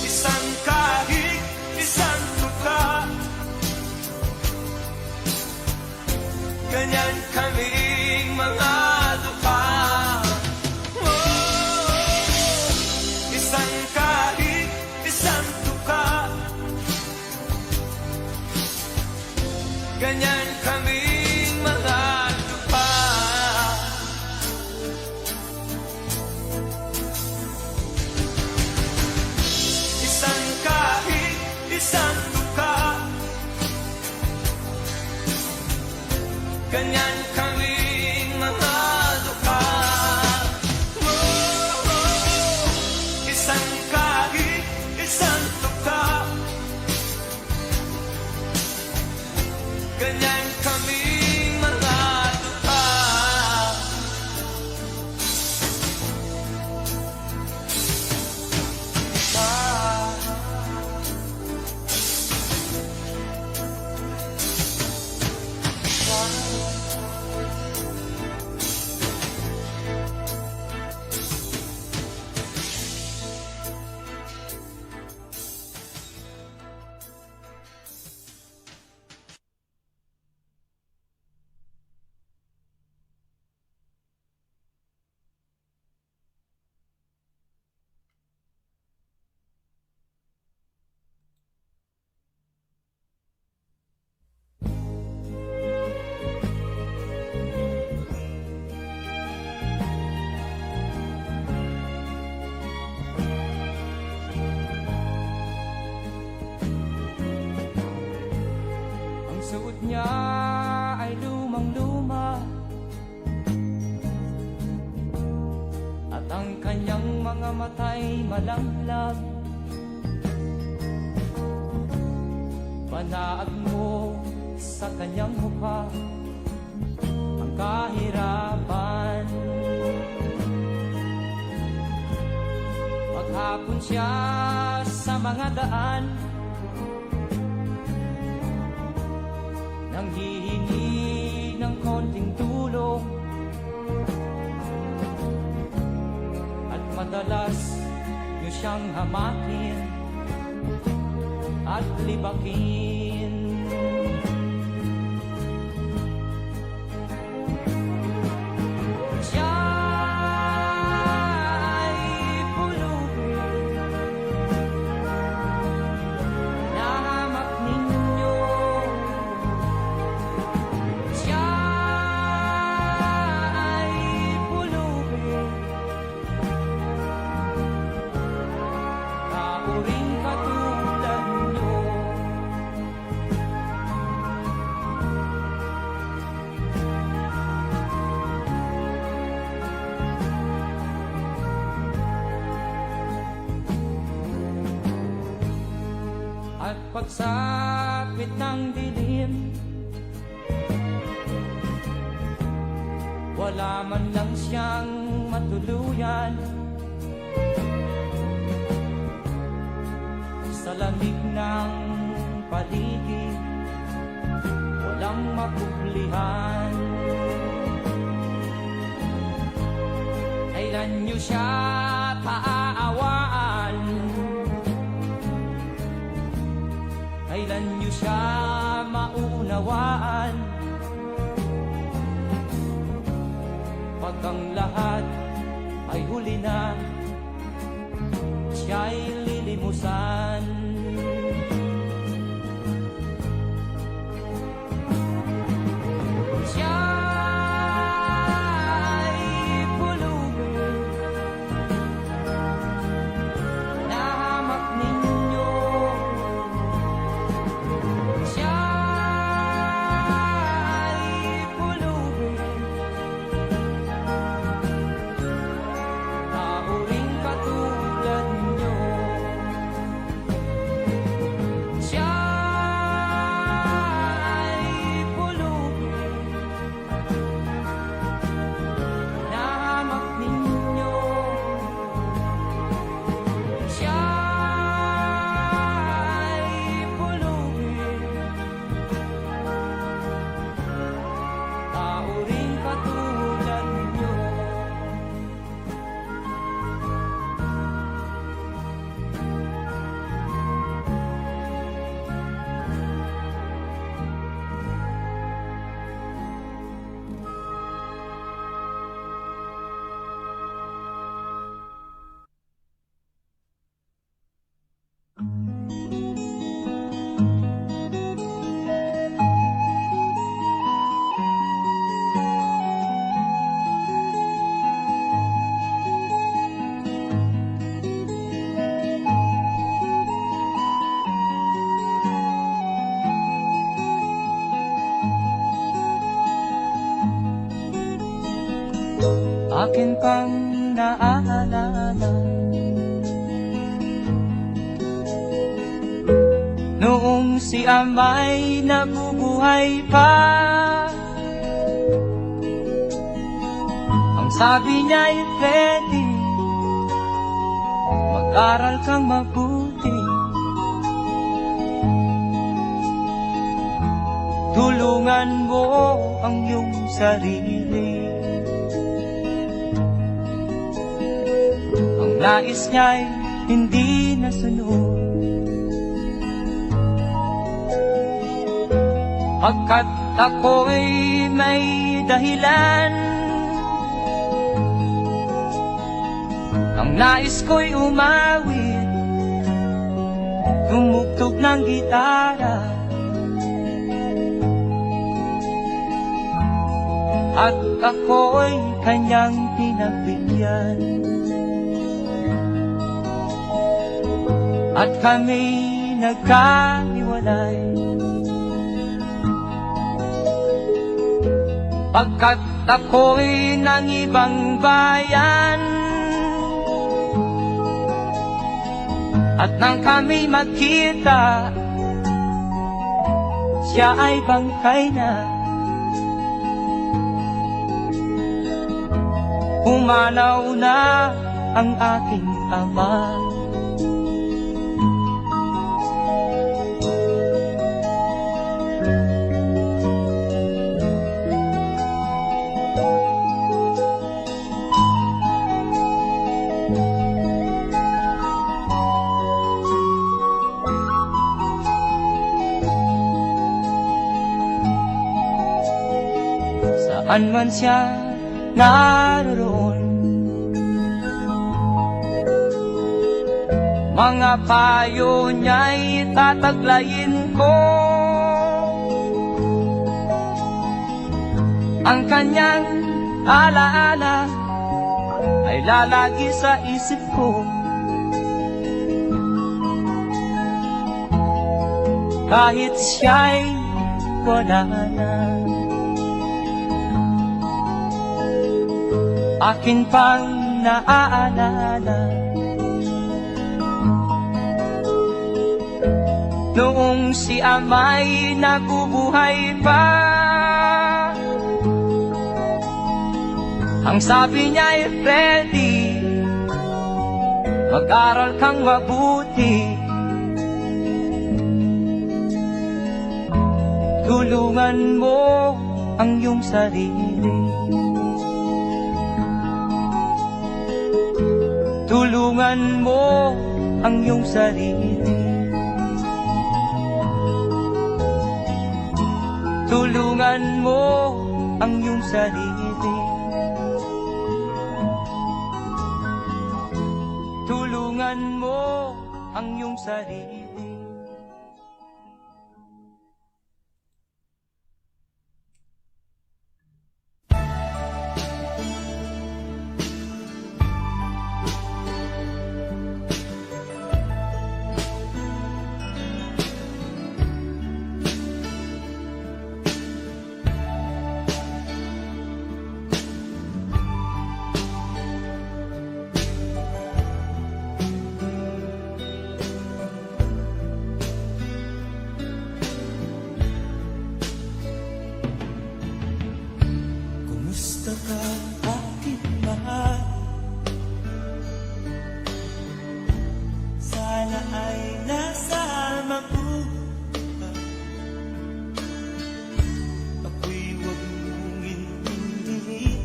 A: Isang kahig, isang tuka, ganyan kaming mga dukha. Isang kahig, isang tuka, ganyan kaming mga dukha. Isang kahig, isang tuka, ganyan kaming mga dukha. Isang kahig, isang tuka, ganyan kaming mga dukha.
D: Suot niya ay lumang-luma, at ang kanyang mga mata'y malamlam. Panaag mo sa kanyang mukha ang kahirapan. Maghapon siya sa mga daan, nanghihingi ng konting tulong, at madalas niyo siyang hamakin at libakin. At pagsapit ng dilim, wala man lang siyang matuluyan. Sa lamig ng paligid, walang makublihan. Kailan niyo siya paaawaan? Kailan niyo siya maunawaan? Pag ang lahat ay huli na, siya'y lilimusan. Siya'y pulubin, nahamak ninyo. Siya'y pulubin, tao ring katulad nyo. Siya'y pulubin, nahamak ninyo. Siya'y pulubin, tao ring katulad nyo. Akin pang naaalala noong si ama'y nabubuhay pa. Ang sabi niya'y pwede, mag-aral kang mabuti, tulungan mo ang iyong sarili. Ang nais niya'y hindi nasunod, pagkat ako'y may dahilan. Ang nais ko'y umawit, tumugtog ng gitara, at ako'y kanyang pinagbigyan. At kami nagkahiwalay, pagkat ako'y ng ibang bayan. At nang kami magkita, siya ay bangkay na. Pumanaw na
C: ang aking ama. Saan man siya naroon, mga payo niya'y tataglayin ko. Ang kanyang alaala ay lalagi sa isip ko. Kahit siya'y wala na, akin pang naaalala noong si ama'y nabubuhay pa. Ang sabi niya'y Freddy, mag-aral kang mabuti, tulungan mo ang iyong sarili, tulungan mo ang iyong sarili, tulungan mo ang iyong sarili, tulungan mo ang iyong sarili.
A: Kumusta ka, aking mahal? Sana ay nasa mabuti ka. Ako'y huwag mong intindihin,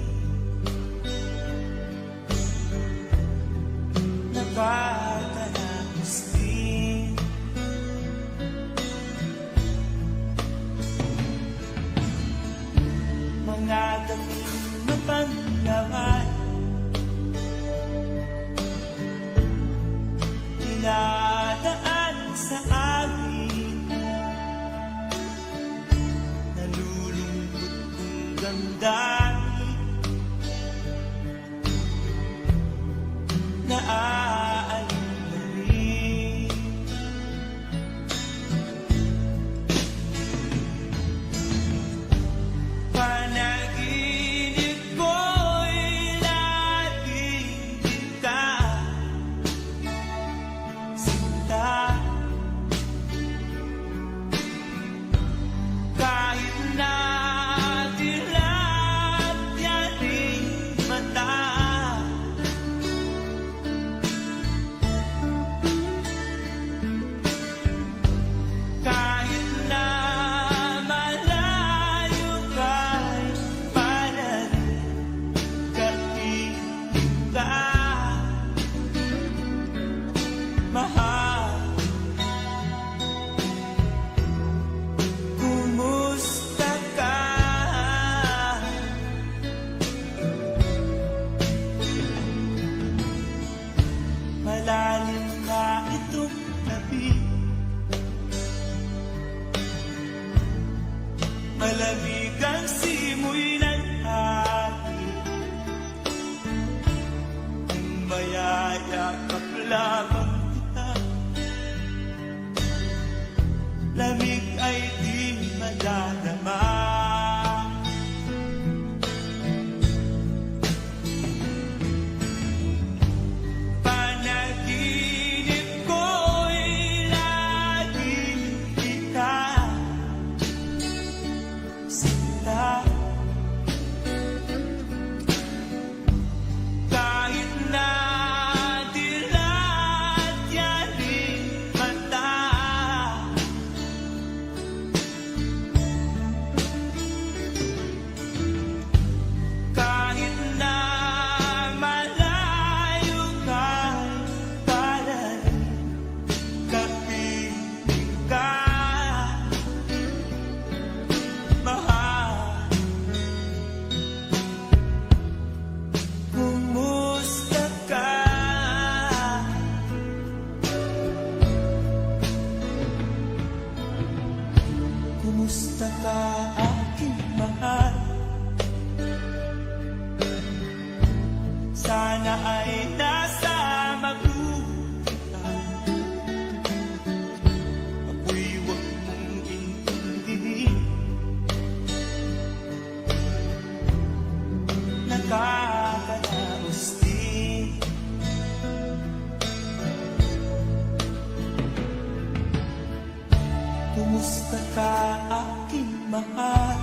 A: nakakatapos din. Mga daming na panlaman, dinadaan sa amin, nalulungkot kong damdamin, naaalala rin. Panaginip ko'y laging kita, sinta. Kahit na dilat yaring mata, kahit na malayo ka'y parating kapiling ka, mahal. Kumusta ka? Malalim na itong gabi, malamig ang simoy ng hangin, kung mayayakap lamang kita, lamig ay di madadama. Panaginip ko'y laging kita, sinta. Kahit na mahal.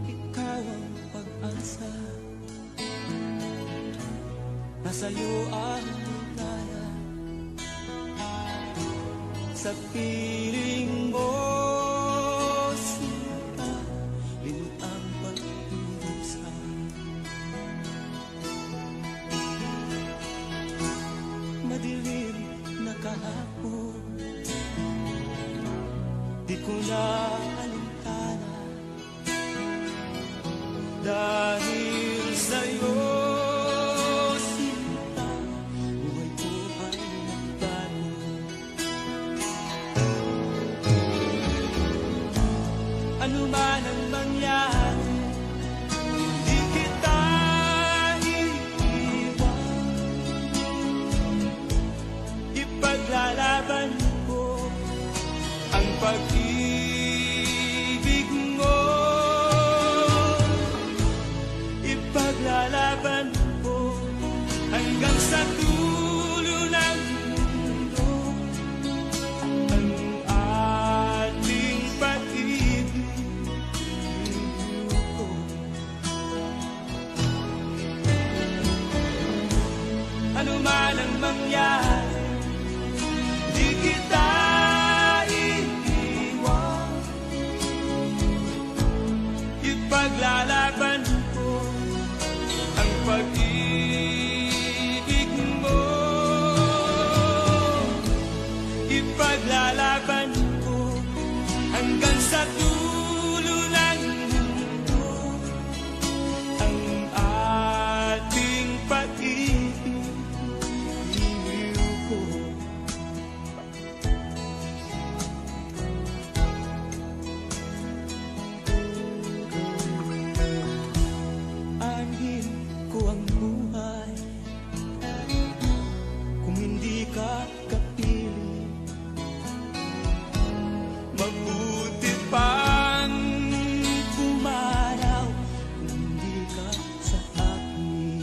A: Ikaw ang pag-asa, nasa'yo ang ligaya. Sa piling mo, sinta, limot ang pag-iisa. Madilim na kahapon, di ko na alintana. Dahil sa'yo, sinta, buhay ko ay nagbago. Ano man ang mangyari, di kita iiwan. Ipaglalaban ko ang pag-ibig mo. Ipaglalaban ko hanggang sa dulo ng mundo ang ating pag-ibig. Ano man ang mangyari, di kita iiwan. Ipaglalaban ko ang pag-ibig mo. Ipaglalaban ko hanggang sa dulo ng mundo ang ating pag-ibig ko. Anhin ko ang buhay kung hindi ka kapili. Mabuti pang pumanaw kung hindi ka sa akin.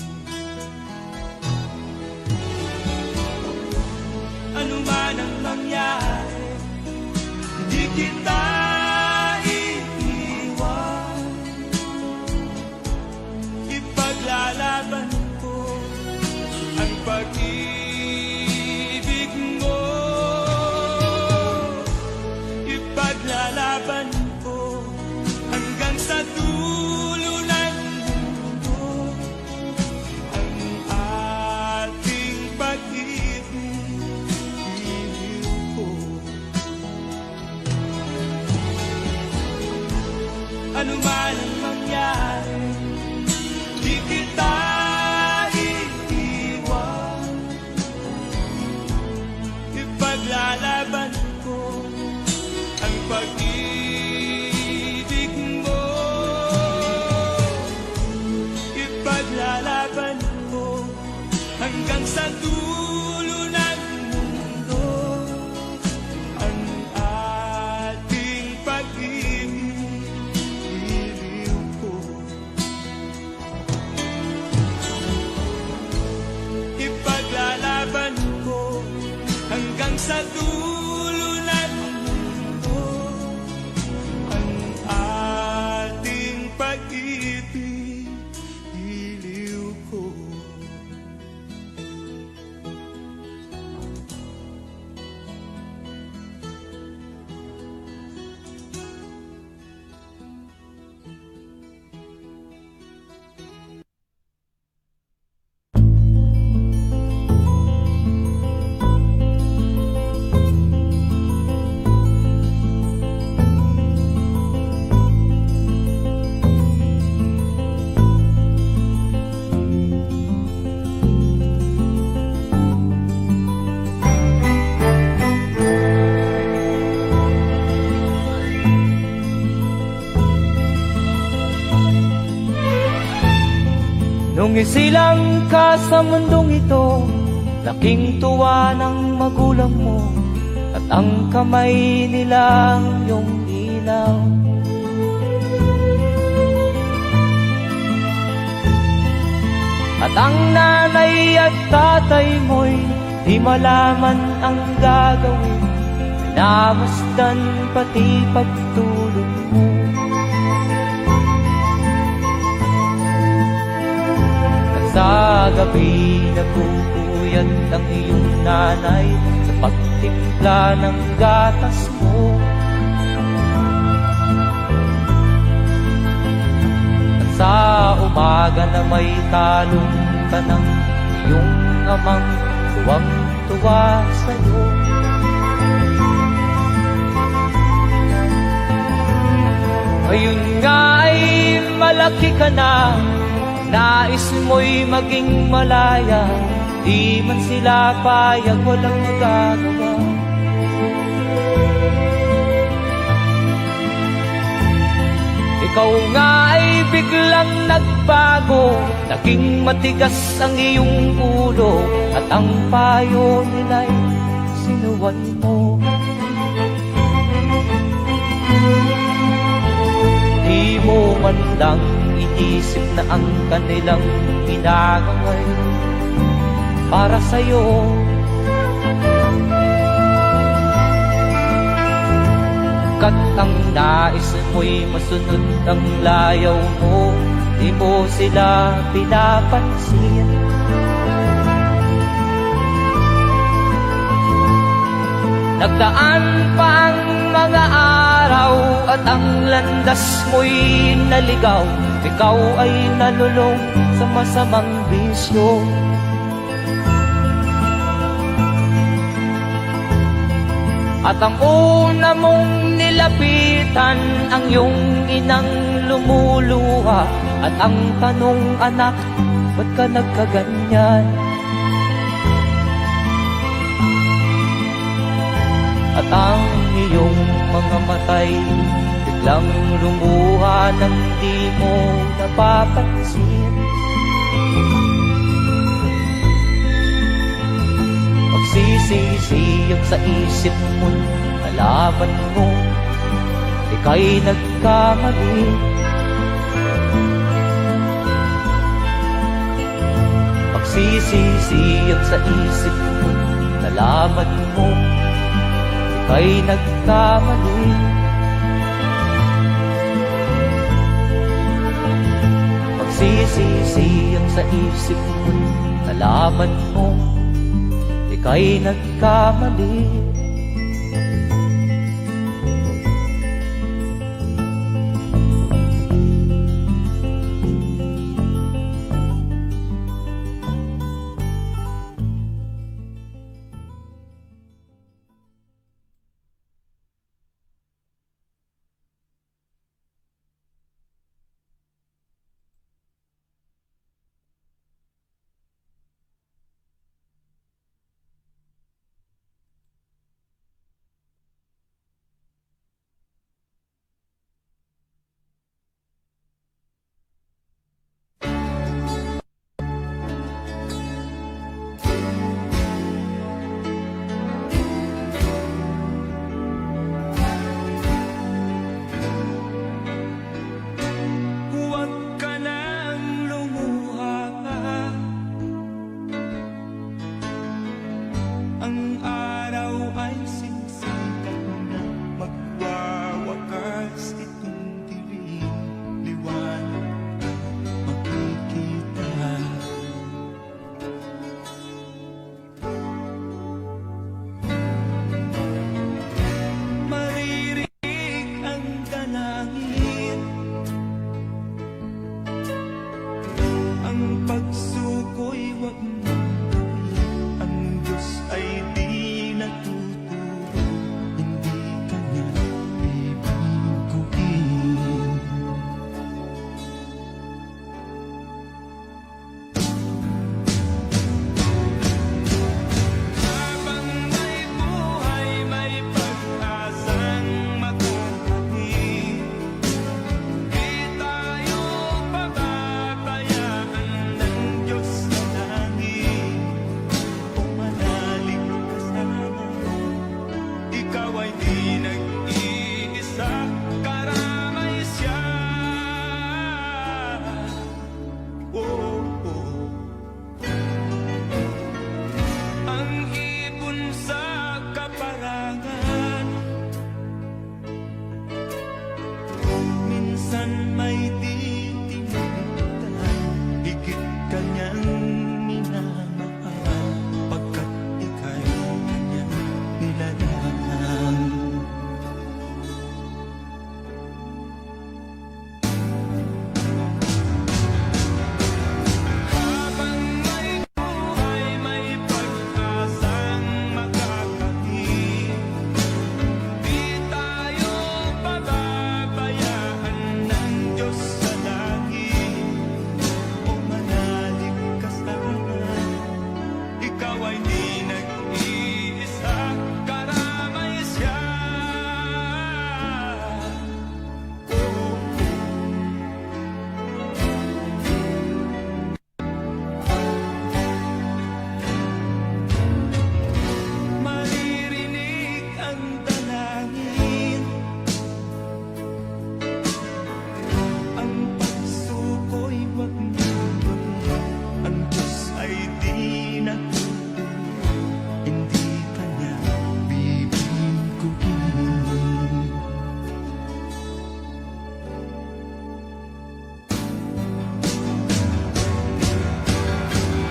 A: Ano man ang mangyari, di kita iiwan. Ipaglalaban ko ang pag-ibig mo. Ipaglalaban ko hanggang sa dulo ng mundo ang ating pag-ibig ko. Ano man ang mangyari, di kita iiwan. Ipaglalaban ko ang pag-ibig mo. Ipaglalaban ko hanggang sa dulo ng mundo ang ating pag-ibig ko.
F: Nung isilang ka sa mundong ito, laking tuwa ng magulang mo, at ang kamay nilang iyong ilaw. At ang nanay at tatay mo'y di malaman ang gagawin, namasdan pati pagtulog mo. At sa gabi nagpupuyat ang iyong nanay sa pagtimpla ng gatas mo. At sa umaga na may talong ka ng iyong amang tuwang-tuwa sa'yo. Ngayon nga ay malaki ka na, nais mo'y maging malaya, di man sila payag, walang magagawa. Ikaw nga ay biglang nagbago, naging matigas ang iyong ulo, at ang payo nila'y sinuwan mo. Di mo man lang inisip na ang kanilang ginagawa'y para sa'yo. Kat ang nais mo'y masunod ang layaw mo, di mo sila pinapansin. Nagdaan pa ang mga araw at ang landas mo'y naligaw, ikaw ay nalulong sa masamang bisyo. At ang una mong nilapitan ang iyong inang lumuluha, at ang tanong, anak, ba't ka nagkaganyan? At ang iyong mga matay biglang lumuha nang di mo napapansin. Magsisisiyag sa isip mo, nalaman mo ika'y nagkamali. Magsisisiyag sa isip mo, nalaman mo ika'y nagkamali. Magsisisiyag sa isip mo, nalaman mo ika'y nagkamali.
A: ay di nag-iisa, karamay siya. Oh, oh. Ang ibon sa kaparangan, minsan may di tinutay, higit kanyang minamahal, pagkat ika'y kanyang nilalang. Habang may buhay, may pag-asang makakamit, di tayo pababayaan ng Diyos sa langit. O manalig ka sana, ikaw ay di nag-iisa, karamay siya. Oh, maririnig ang dalangin, ang pagsuko'y wag mong ang Diyos ay di natutuwa, hindi kanya bibiguin.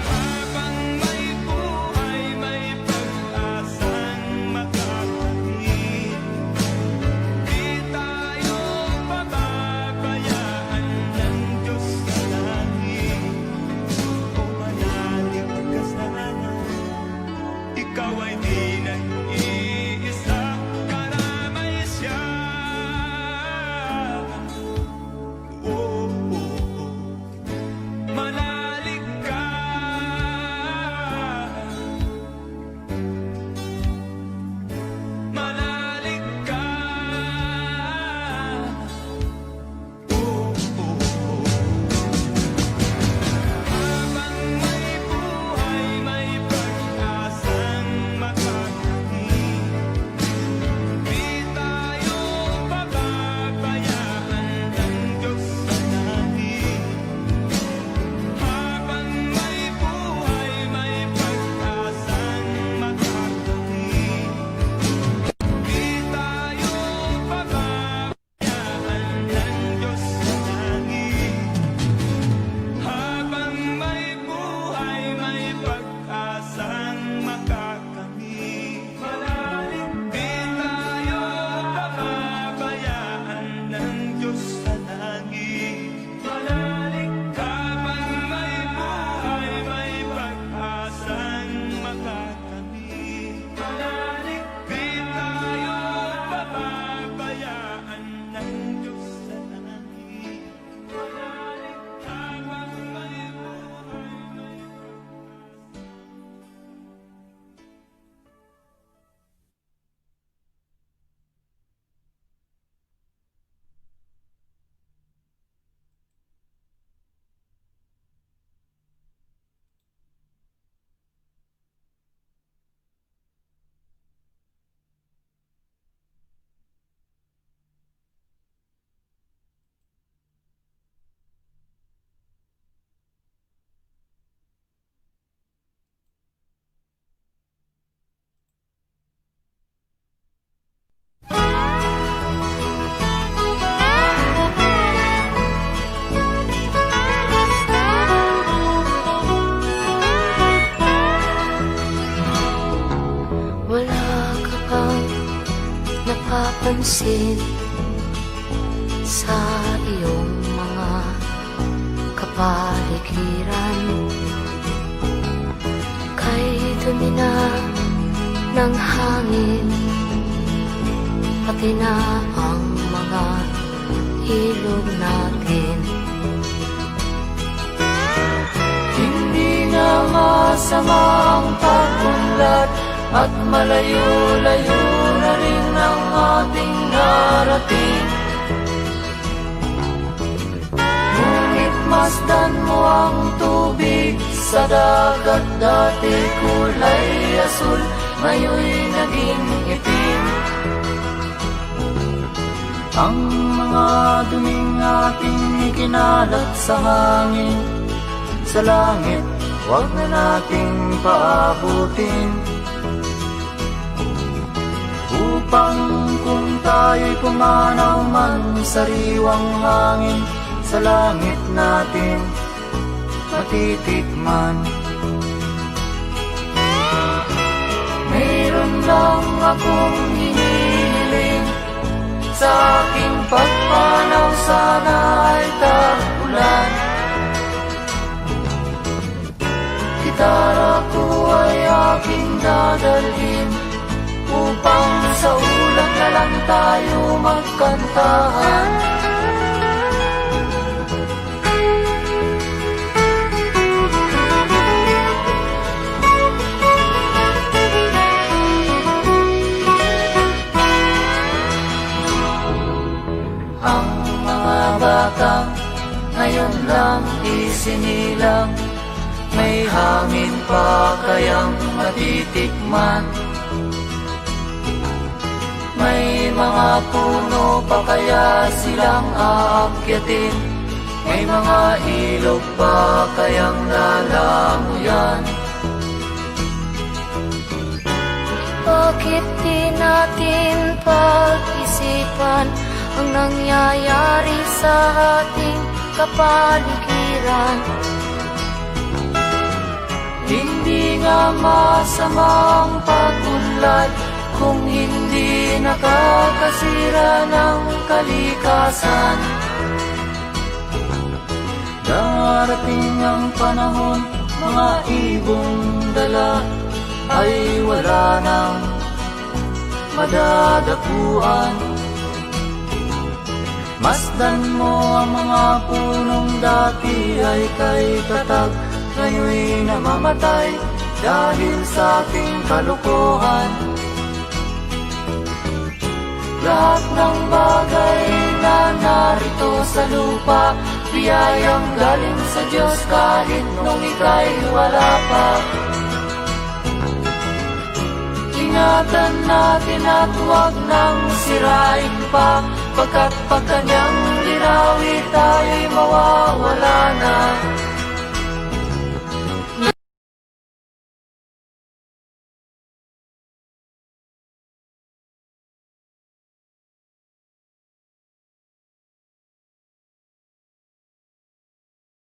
A: Habang may buhay, may pag-asang makakamit, di tayo pababayaan ng Diyos sa langit. O manalig ka sana, ikaw ay di nag-iisa, karamay siya. Oh, oh, oh. Manalig ka, manalig ka. Oh, oh, oh. Habang may buhay, may pag-asang makakamit, di tayo pababayaan ng Diyos sa langit. Habang may buhay, may pag-asang makakamit, di tayo pababayaan ng Diyos sa langit. Habang may buhay, may pag-asang makakamit, di tayo pababayaan ng Diyos sa langit. Habang may buhay, may pag-asang makakamit, di tayo pababayaan ng Diyos sa langit. Habang may buhay, may
B: Wala ka bang napapansin sa iyong mga kapaligiran? Kay dumi na ng hangin, pati na ang mga ilog natin. Hindi na masamang pag-unlad at malayo-layo na rin ang ating narating. Ngunit masdan mo ang tubig sa dagat, dati kulay asul, ngayon'y naging itim.
G: ang mga duming ating ikinalat sa hangin. Sa langit, huwag na nating paabutin, upang kung tayo'y pumanaw man sa sariwang hangin, sa langit natin matitikman. Mayroon lang akong hinihiling, sa aking pagpanaw sana ay tag-ulan. Gitara ko ay aking dadalhin, upang sa ulap na lang tayo magkantahan. Ang mga batang ngayon lang isinilang, may hangin pa kayang matitikman? May mga puno pa kaya silang aakyatin? May mga ilog pa kayang lalamuyan?
B: Bakit di natin pag-isipan ang nangyayari sa ating kapaligiran?
G: Hindi nga masamang pagunlad kung hindi nakakasira ng kalikasan. Darating ang panahon, mga ibong dala ay wala nang madadapuan. Masdan mo ang mga punong dati ay kay tatag, ngayon'y namamatay dahil sa ating kalokohan. Lahat ng bagay na narito sa lupa, biyayang galing sa Diyos kahit nung ika'y wala pa. Ingatan natin at huwag nang sirain pa, pagkat pag kanyang ginawi tayo'y mawawala na.